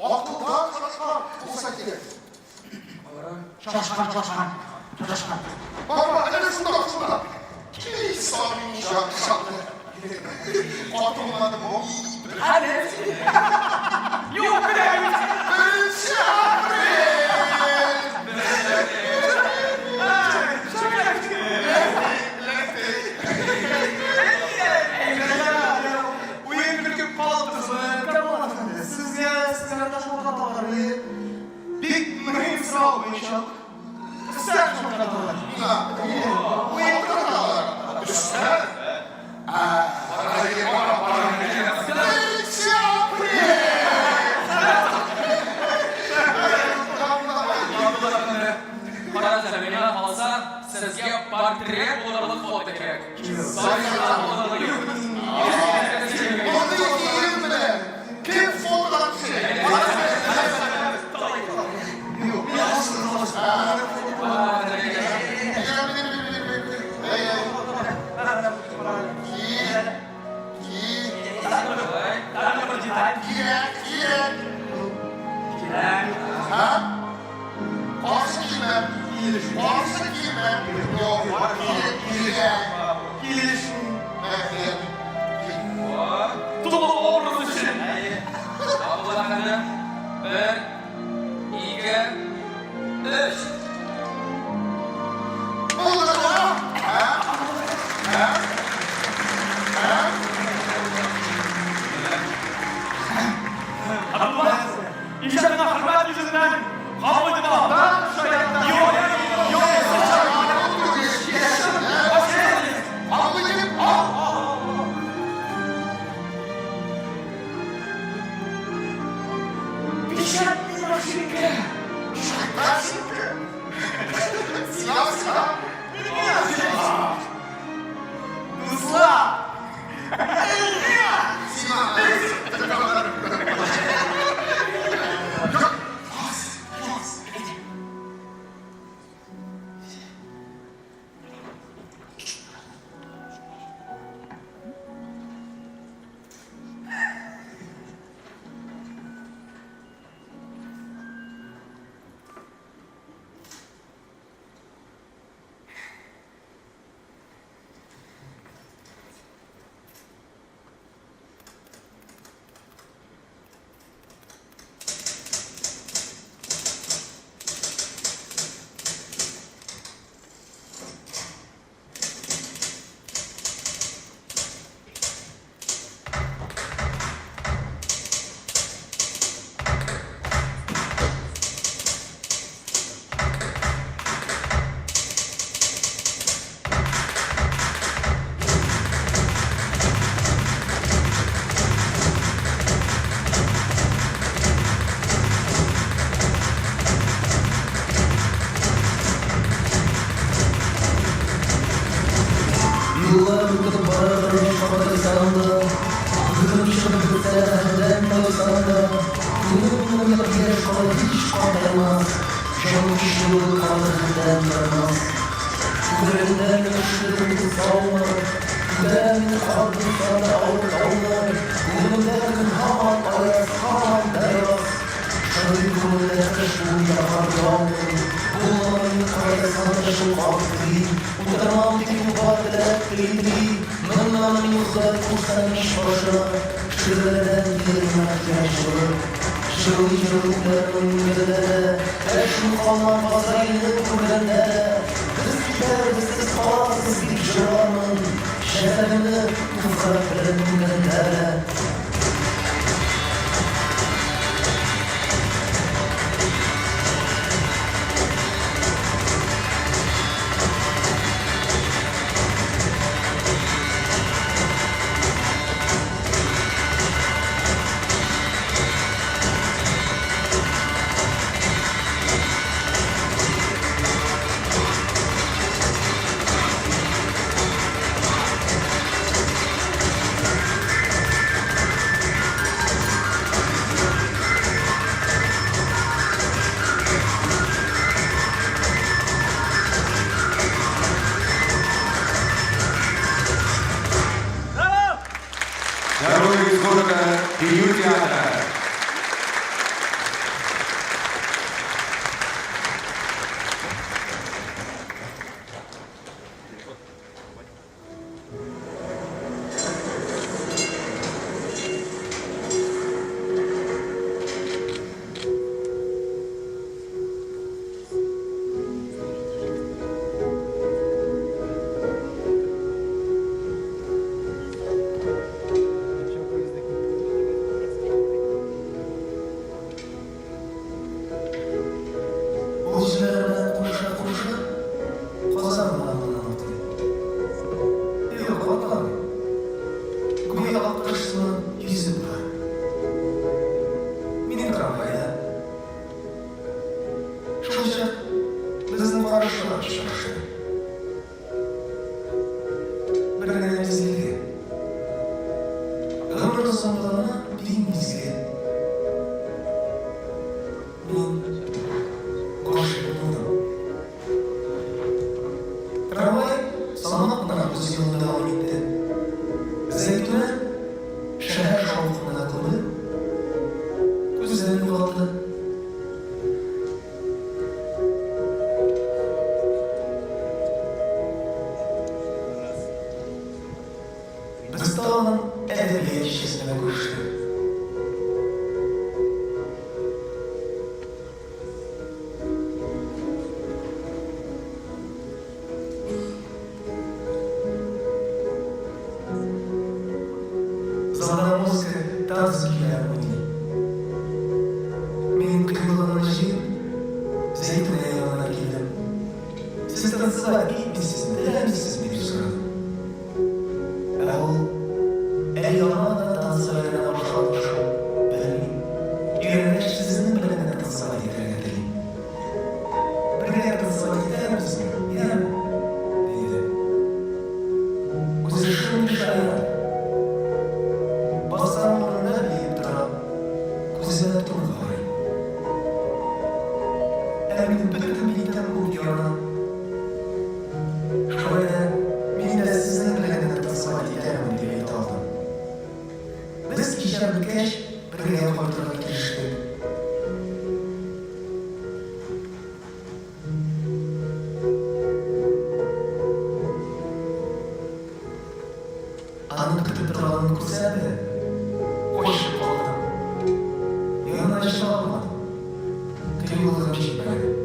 Akıldan şaşkar olsa gerek. Şaşkan. Baba, hele şunda. İsa'nın şarkı. Katılmadım o iyi. Hadi. Yok be. Ben şarkı. Sizga sizlardan şokolataları big mühim sınav boyunca sizler şokolataları. Bu şokolatalar. Üstler. Karası beni alsa sizge portret olarak foto gerek. Onu yiyeyim bile. Kim fotoğrafçı? Allah'ım bir, iki, üç. İnşallah hürmet yüzünden kavga ben şöyle yok. Bir şart Korkutup varırdım şoförü sandı. Kızım çıkıp senden sandı. Bunu yapıya şoförü hiç kalmaz. Canım kişiliği kaldırından varmaz. Üzerinden üşüdüm sallar. Güzelini kaldım sana avlar. Gülümlerin haman ayaz, haman beyaz. Şöyle kumda kışın yapar yağmur. Bunların karasında şu kalkıyı. Utanmam ki mübarek kıydı. Nınlanın yuzlar kursanmış başına. Şırıdan girmek yaşlı. Şırıl şırılların gözlere. Eşim kalmam fazlaydı kulenlere. Kız gider kızsız kalasız bir şıramın. Şerefini tuzakların gülenlere. Народный из города Ю-театра. Üzerine koşa koşa kazanlarına attı. Yok Allah'ım. Güya aktaşsının yüzü var. Benim tramvayda. Şunca bizim karşılar çıkmıştı. Birine bizildi. Ömrün sonlarına bin bizgi. Tramvay Salmanak'tan Kuzey yolunda devam etti. Zeytune şehir şavukuna atıldı. Gözlerini kaldı. Biz dağının edebiyat şişesine koştu. Zana muzika dans giyer miydi? Benim kıyılanan acıyım Zeytin'e yanına geldim. Siz tanısılar değil misiniz? Neler misiniz diye sordum. El yana da danslarına başlamış benim. Yerine sizin bilene dansına getirelim. Birine dansına gider misin? Gider mi? Dedi. Kuzuşun şair. Basanlarına bir duram, kuzine turlar. Emin bütün bilden bu yana. Şöyle, beni de sizin bilene tasma giderim diye aldım. Biz kişiler birkaç birine koyduğuna giriştik. Anı kıtıp duralım kuzeyde. Koşup kaldım. Yanına açıp almadım. Kıyıldığım çekmedi.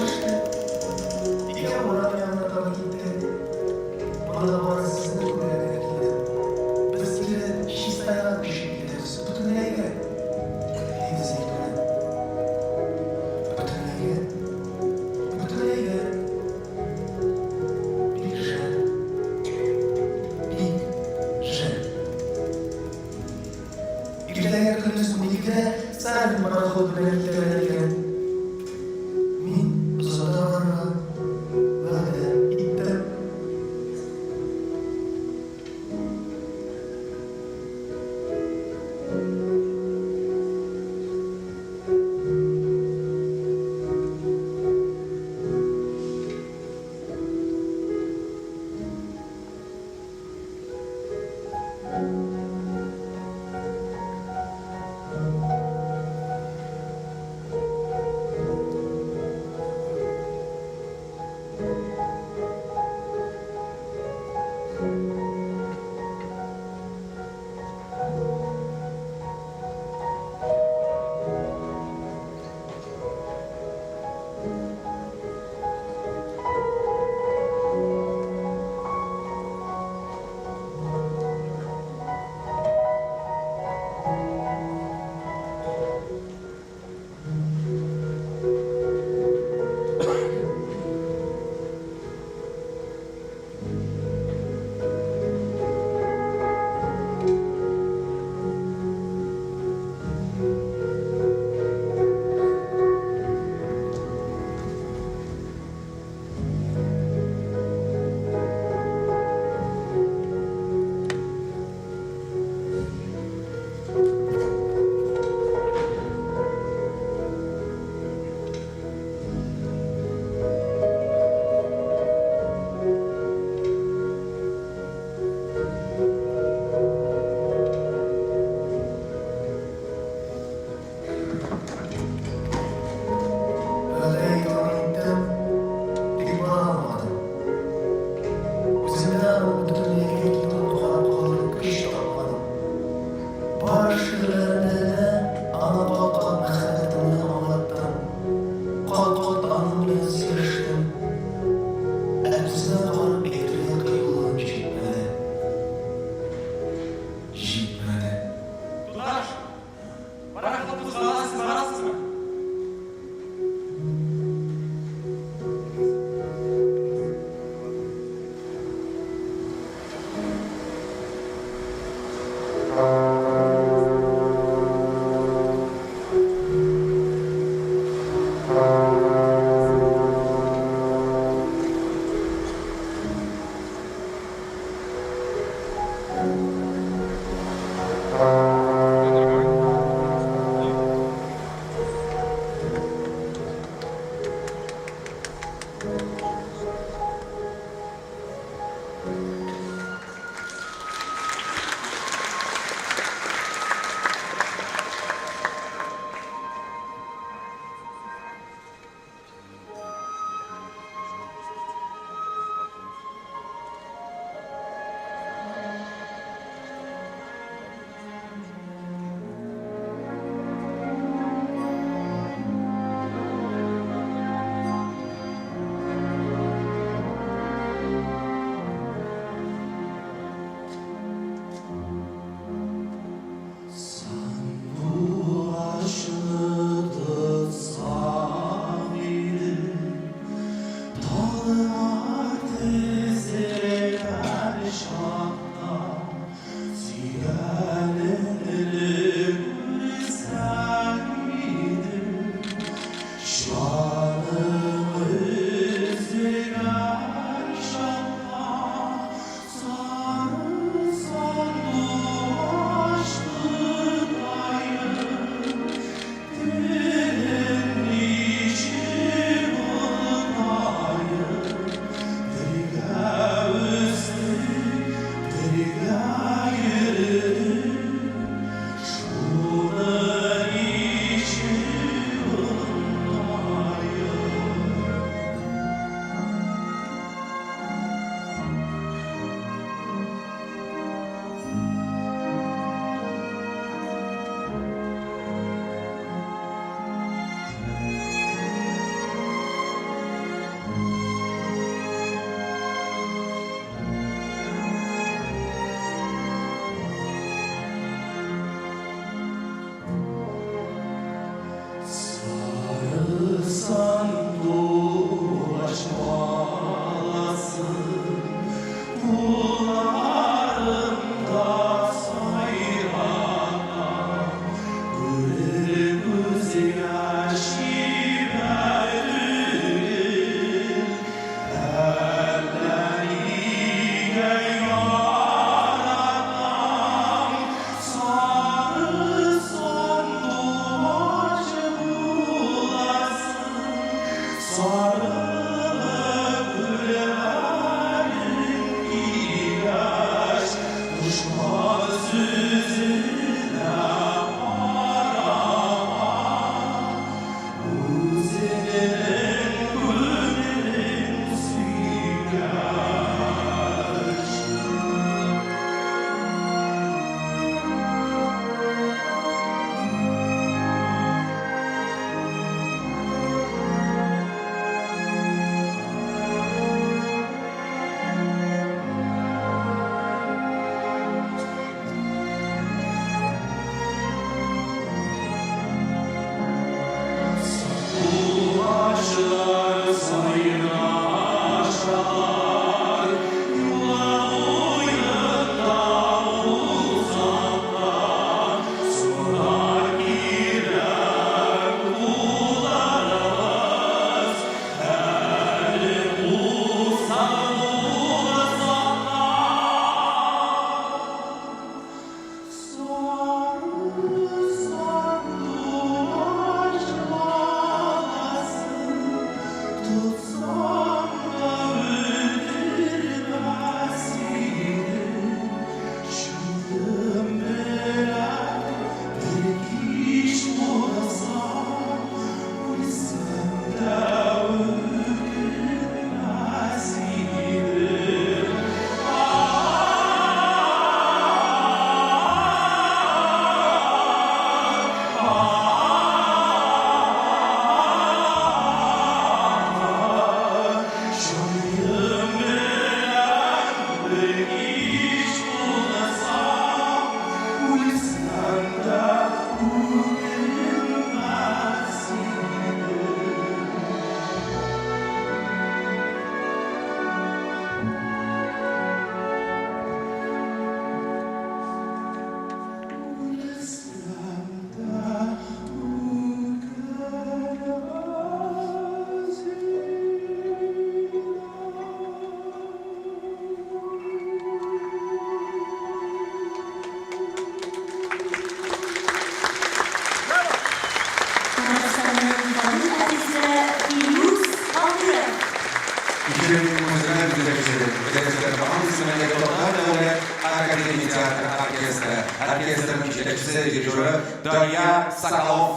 İşte, iki oğlan yanına da gitti. paraxod bilan kelar ekan. Men uzoqlarga va'da etdim. Gülümüz Türkiye'nin muhteşem müzikleri, özellikle Bakan isimlerine Doktor Devlet Akademi Tiyatro Orkestra'nın yetekçisi dirijoru Darya Sakalov.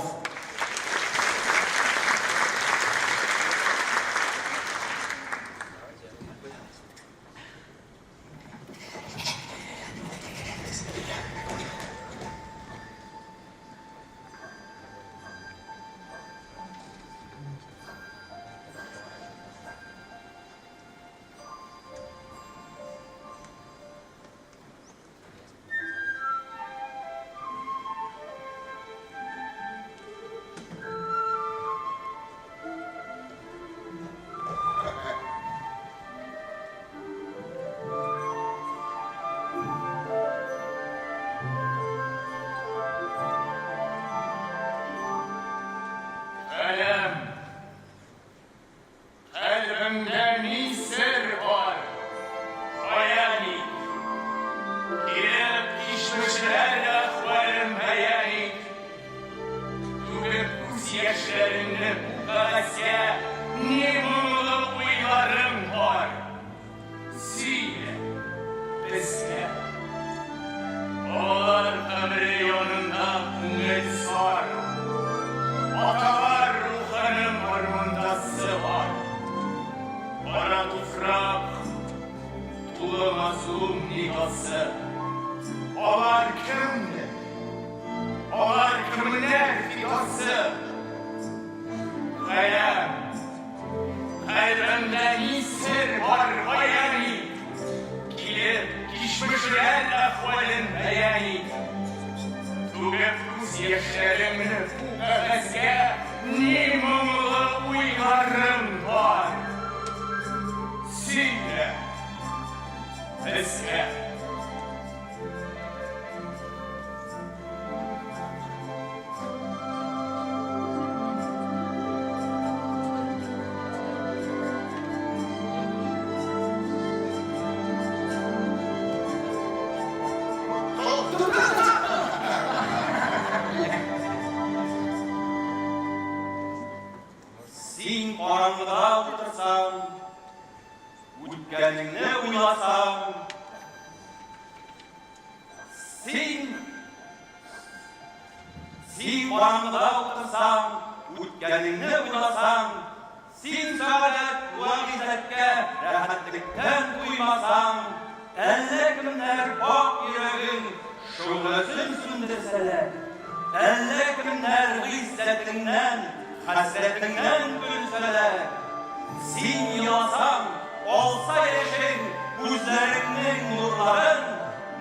Kalbimde bir sır var. Hayali. Girip geçmişler ahvarım hayali. Tübüp kuz yaşlarını bu gazete ne mumlu uylarım var. Sile, bizge. Oğlar kabri yolunda kungel sar. Atalar ruhanın ormandası var. Para tufrak, tulu mazlum nigası. Olar kimdir? Olar kimler fidası? Kalem, kalbimde bir sır var bayani. Gelip geçmişler ahvalin beyani. Tübüp kuz yaşlarımı bu gazete ne mumlu uygarım var. Sile, bizge. Sen karanlığa otursan, o'tganingni o'ylasam, sen qorong'ida o'tirsam, o'tganingni o'ylasam, sen saodat va izzatga rahatlikdan to'ymasam, alla kimlar pok yuraging shu'lasin sundirsalar, alla kimlar izzatingdan, hasratingdan kulsalar, sen yosam olsa yaşın, gözlerinin nurların,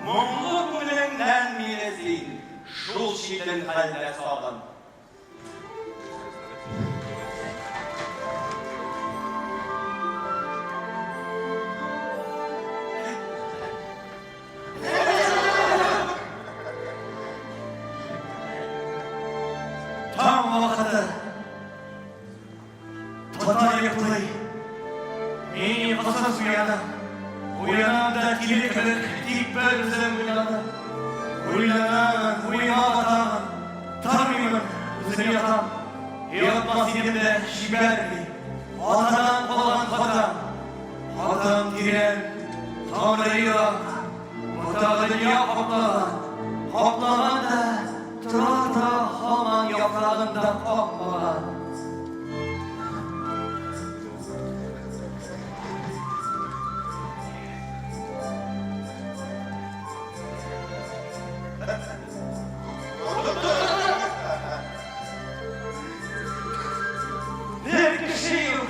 mumlu gününden milesin, şul şidin halde sağın. Tam vakti Tatar yapılay. Meni qasas uyananda kili kırık deyip bölsem uyananda. Uyumadan tanımıyorum özünü yatan. Yatmaz elimde şiberli. Atadan kalan kadan. Adam diren, Tanrı yok. Mutağını yok hoplanan. Hoplanan da Tırata haman yaprağında kopmadan. Bir kişi yok,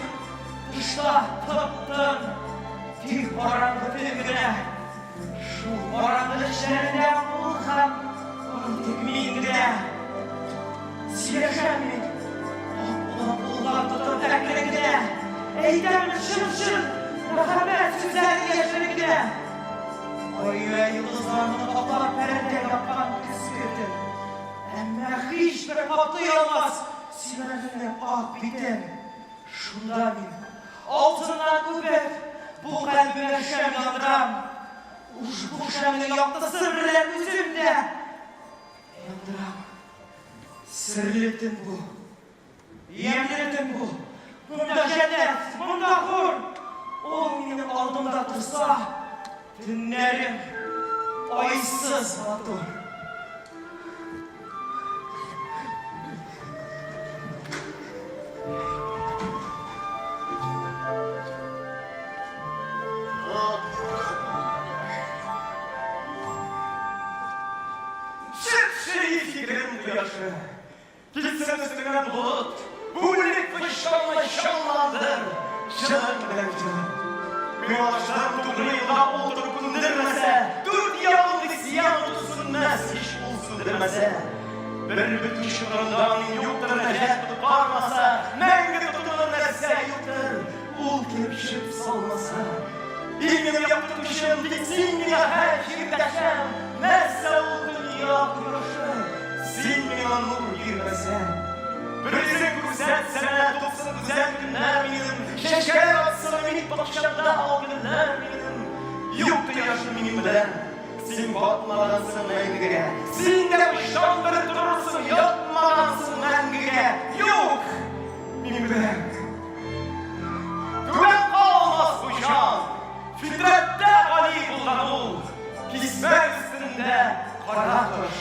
dışta tıptın, tek karanlık güne. Şu karanlık içlerinde bulkan, onun tekminde. Sileşen mi? Ulan tutup eklerinde. Eydem şır, muhabbet güzel yaşlarında. Ay ve yıldızlarını kaplar perde yapan kısmeti. Ama hiçbir kaplayamaz. Silerle ak biter. Şundan altından öper. Bu kalbime şem yandıram. Bu şemle yaptı sırrılar üzümde. Yandıram. Sırrıtın bu. Yemletin bu. Bunda cennet, bunda hur. O benim aldımda dursa, dinlerim, aysız otur. Şepşeyi fikrim bu yaşı. Gitsin üstüne bulut, bu lik fışkanla şanlandır. Şan bilemeyeceğim. Müvaşlar tuğruyla oturup indirmese, dört yalın isyan otursunmaz, iş olsun demese. Bir bütün şıklarından yoktur necet tutarmasa, menge tutulan nerse yoktur. Ol kepşip salmasa, İlmim yaptırmışım, diksin ya her şirdeşem, merse ol dünya kuruşu, silmiyor nur girmese. Prizin güzel sene, topsun güzel günler benim, şeker atsın minik bakışımda al günler benim. Yoktu yaşım benim bilen, sen batmadansın mengige, sen de ışan bir durursun, yatmadansın mengige. Yok, benim bilen. Güven olmaz bu şan, fitrette Ali buldan ol, kismet üstünde kara taş,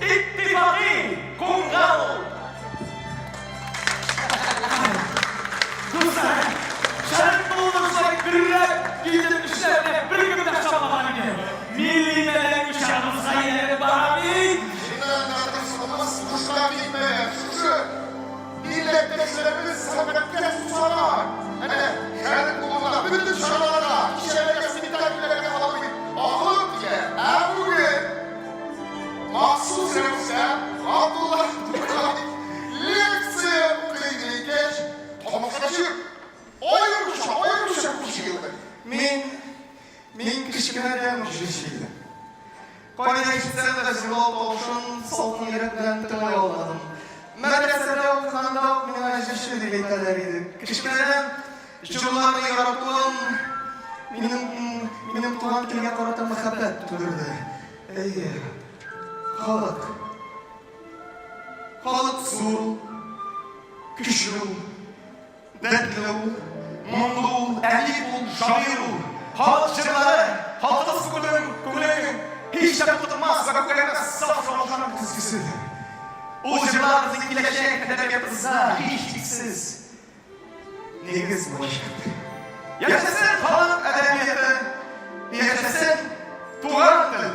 ittifaki kumdan ol. Dostlar, şerif bulunursak birler, giydim işlerine bir gün taşlamadan gibi. Milli meden uşağımıza yeri bana bin. Şimdiden tartışmamız kuşlar bitmeye, şu milletleşlerimiz sebepte susalar. Şerif bulunlar, bütün şanalara, işlerine simitlerine kalıp alıp diye, bugün mahsus revse Abdullah Dukani leksiye kıydığı geç tomaklaşıp oyumuşa kuşuydu. Min kışkıneden uçuşuydu. Koyda işitsem de zilol olsun, solun yere bilen tımay olmadım. Medresede okuyanda minna ajışı dilekleriydi. Kışkıneden Şuurlarını yarattığım benim tuğan kelge karata muhabbet tüdürdü. Ey halk su, küçlü, dertli, mumlu, elif, şair, halkçıları, halkta sıkılın, kuleyim, hiç de tutulmaz, rakılarına saf roşan kızgısı. O cırlar zengileşecek edebiyatınıza hiç iksiz. Negiz bulaşıktı. Yaşasın halk edebiyatı, yaşasın tuğan dil.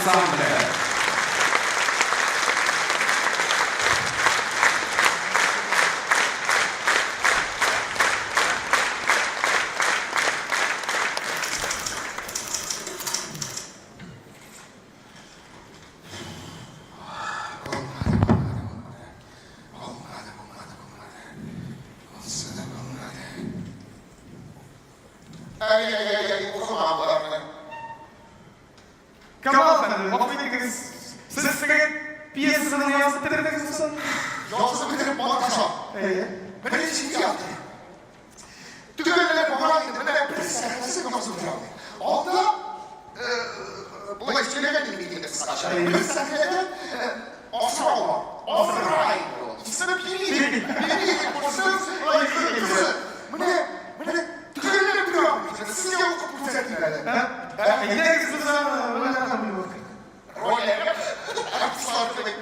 Ensemble. Kamal efendim, affediniz. Siz sigara piyasasını yansıttırdınız mı sanırım? Yoksa bitirip bana kaçam. Ben hiç iyi yaptım. Tükenler bana indi. Ben bir sefersi kafası bıraktım. Onda bu eşçilerden bildiğimde kısaca. Bir seferde Osman olma. Osman İkisine birliği. Kursuz, kızı. Bu ne? Tükenler bıraktım. Siz yavuk bu seferlerden. Ne kızınız ama, öyle anlamıyor bakın. Rollerine kıslar demek.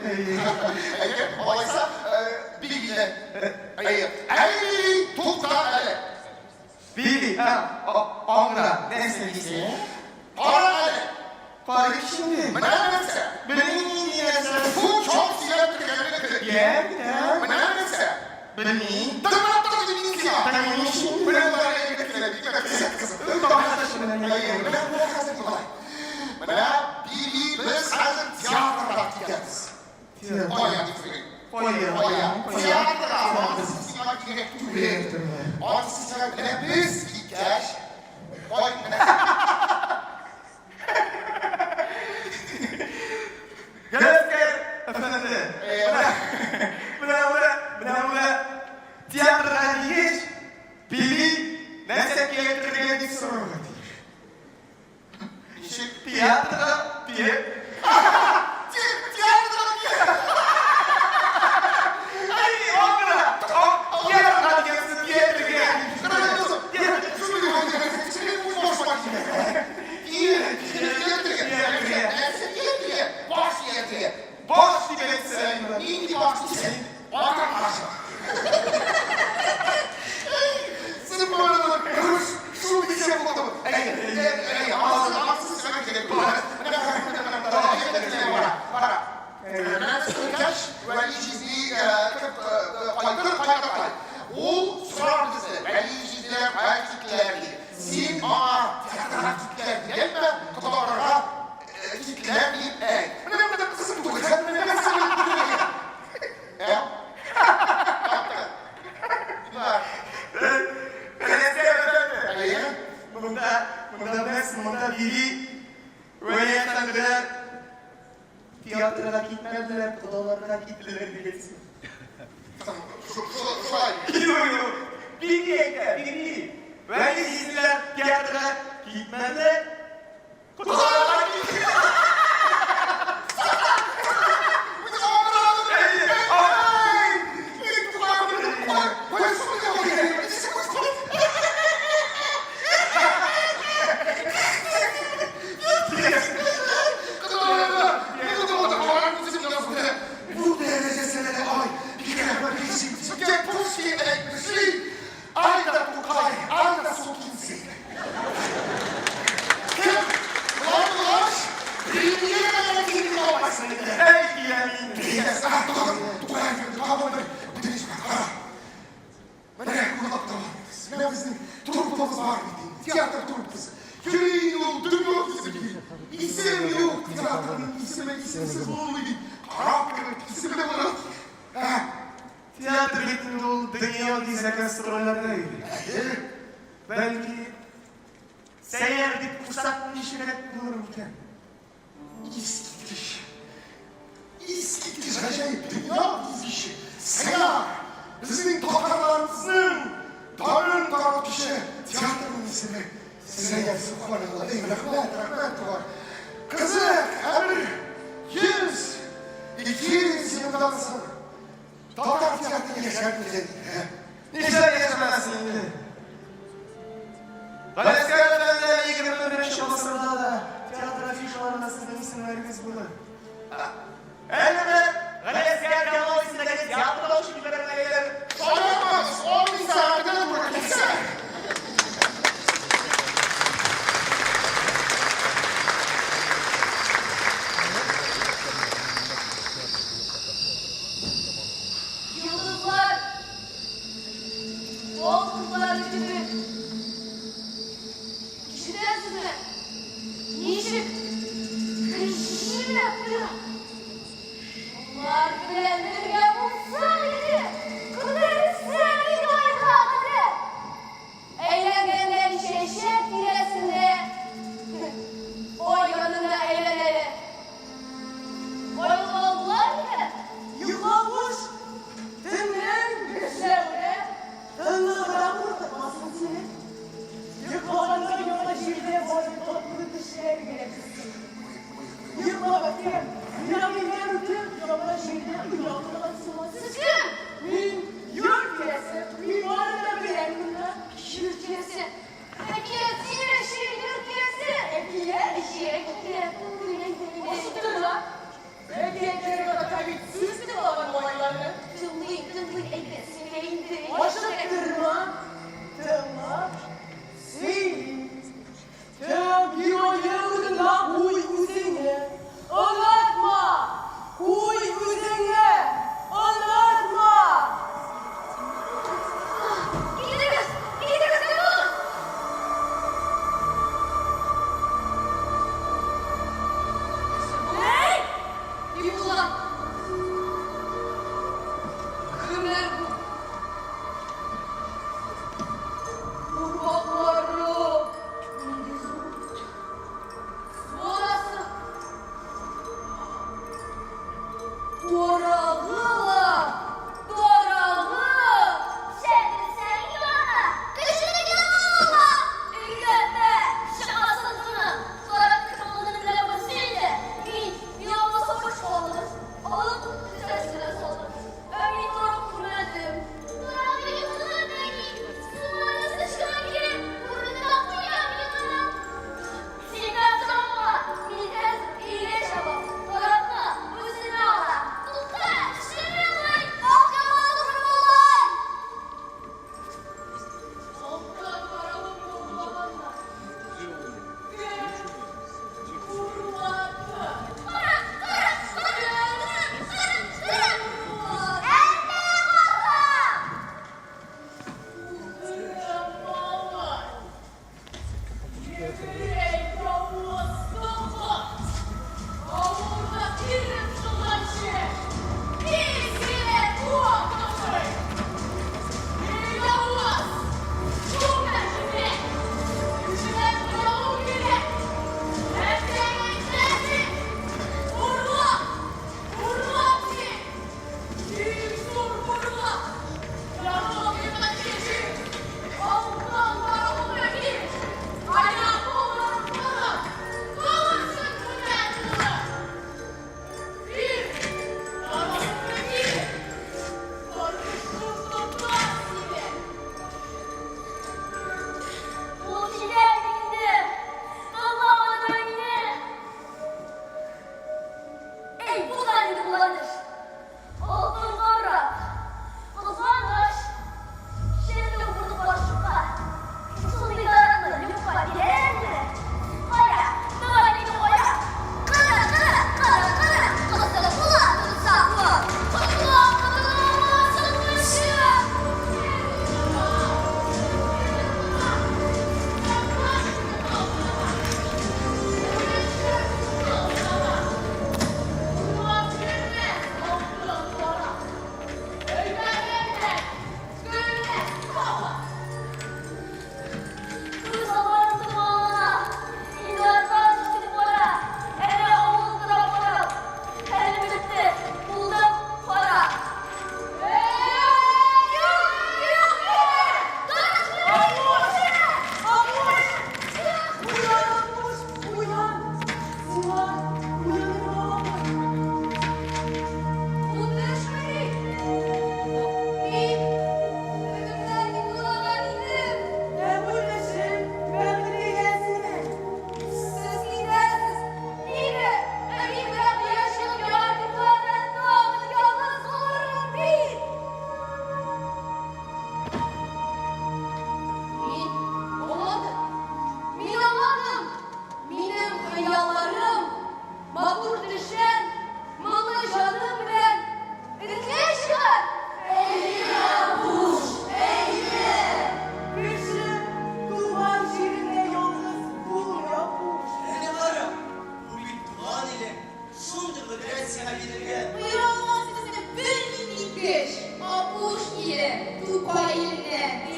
Olaysa bilgiyle. Ey tukta ele. Bilgi, ongra, ne sevgisi? Para ele. Para şimdi. Menemese. Benim iyiyse. Bu çok siyah tükenleri. Yer, Menemese. benim. Tırnatta dediğiniz ya. Benim işim. Benim bunlara getirelim. Kızım. Biz hazır tiyatroda gideriz. Oya getirin. Oya. Tiyatroda. Sinema direktörü. Onun sistemine biz gider. Gel efendim. Bravo. Tiyatroda hiç bilgi neyse ki getirmek sorun. Tiyatroda diye. Boş diyeceksin. İndi bahçesi. Oradan başla. Sırf böyle şu bir şey buldu. Ağzını sıkmak gerek. O sorardısı. Belirciler, erkeklerdi. Sin ağır. Tiyatro kitler değil mi? Kutularına kitler deyip ne kızım bu? Ne kızım bu? Ya? Bunda biri böyle efendiler tiyatroda gitmediler, odalarına gittiler diyeceksin. Şu ay. Yok. Biri. Böyle izler tiyatroda gitmediler, odalarına gittiler. Trupamız var mıydı? Tiyatro trupası. Yüreğin yolu dönüyor bizim. İsim yok tiyatronun isimsiz olmalıydı. Karakter ismi de var. Tiyatro gittiğinde o dünya dizi gastrollerdeydi. Belki seyyar bir fırsatın işine bulurken. İskitir acayip dünya dizisi. Seyyar. Bizim tokarlarımızın darın kişi tiyatronun ismi. Seyyar Subhanallah. Rahmet var. Kızı her 100-200 yıldan sonra Tatar tiyatronu yaşarmayacak. Niçin yaşamazsın şimdi? Galesker Efendi'yle 25 yıl sırada da tiyatro afişalarına sizin isimleriniz burada. Elbette Galesker Galavisindeki tiyatro şirketlerine gelir. Sayamaz, 10 saatini bırakırsa.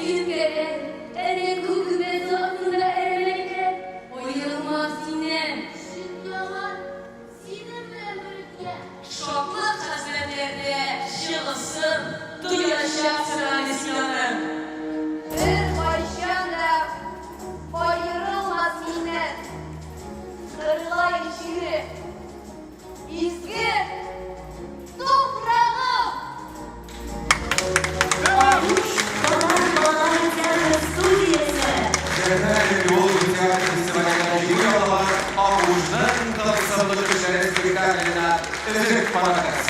günlere, ene kuvvet altında ermekte, o yılmaz sinem. Yaman, sinirli ömürlükle. Şoklu hasretlerde şılısın, duyacak sıranesi yanım. Bir başında bayırılmaz yine. Kırılay şiiri. İzgi. Toprağım. Generalnie było teatr festiwalnego Jubilowa, a urzędem kalasowego specjalnie na Eryk Panakas.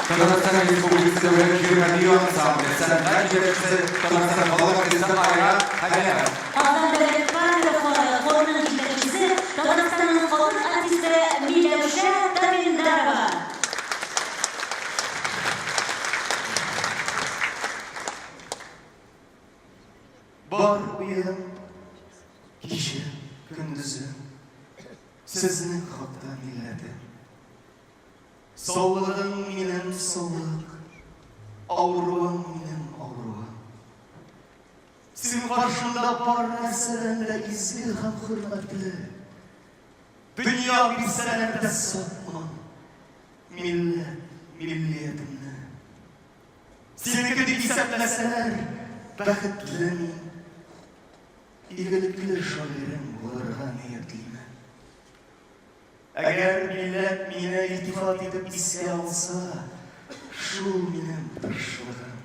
Kazakhstan Respublikası ve Radio Ensemble Sanatlar Cemiyeti Kazakhstan Halk Orkestrası Ayra Hayat. Azam Devlet Paragrafı Korunan İşletmecisi Kazakhstan'ın halk artisti Milyavşa Tamindarova. Var uyum, kişi gündüzü, sizin hakta milleti. Sağlığın minin sağlık, avruğun minin avruğu. Sizin karşında var neslerinde izgi hem hürmetli. Dünya bilselerde satma, millet, milliyetimle. Seni kötü hissetmeseler, bakıtlı İyilikli şairim olurga niyetliyim. Eğer millet mine iltifat edip iske alsa, şu benim tırşılığım,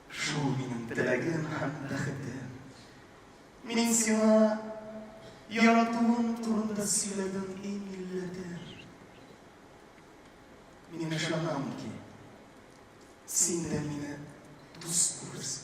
şu benim dilegim hem bəxtim. Benim sana yarattığım turunda söyledim ey milletim. Benim yaşanam ki, sen de mine dost olursun.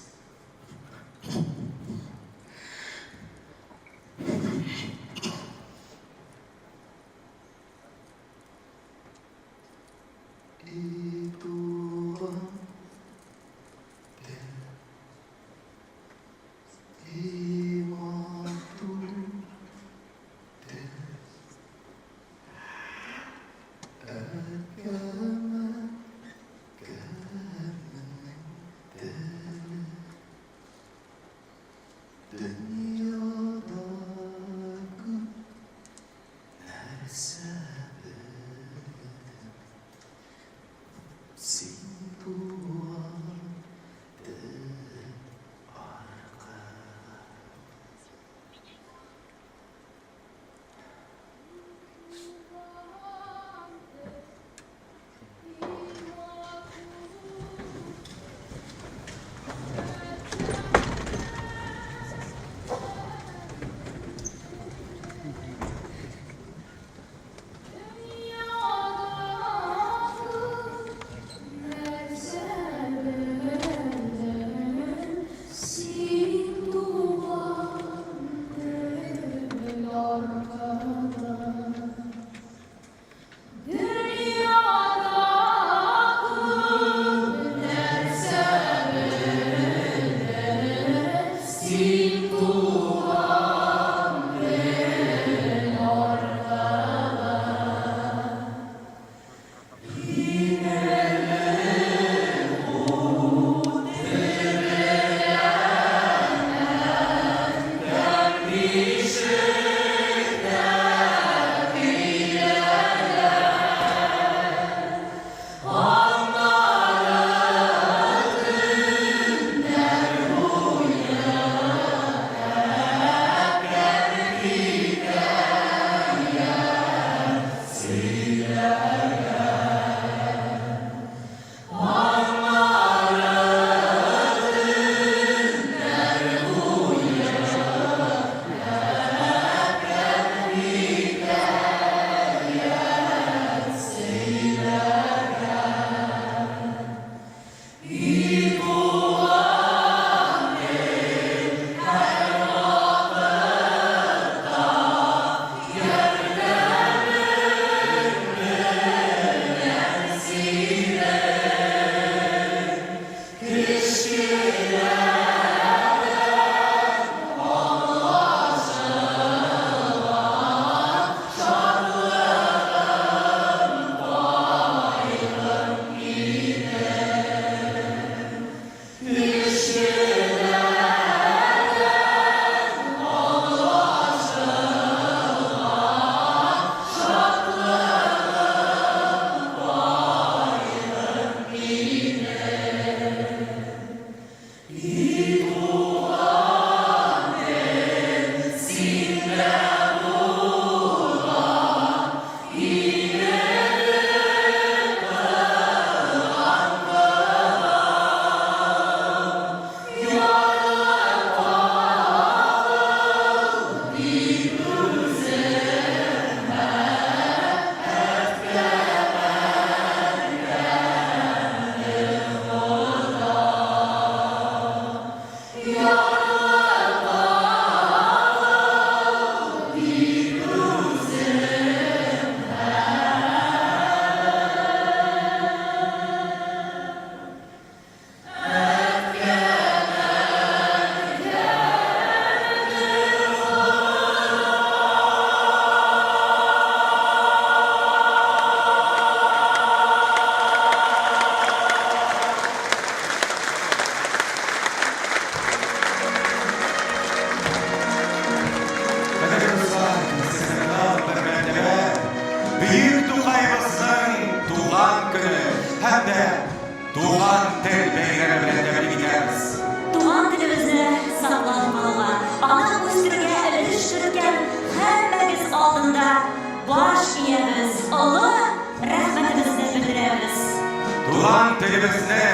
tuğan dilimizni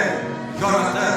yoratı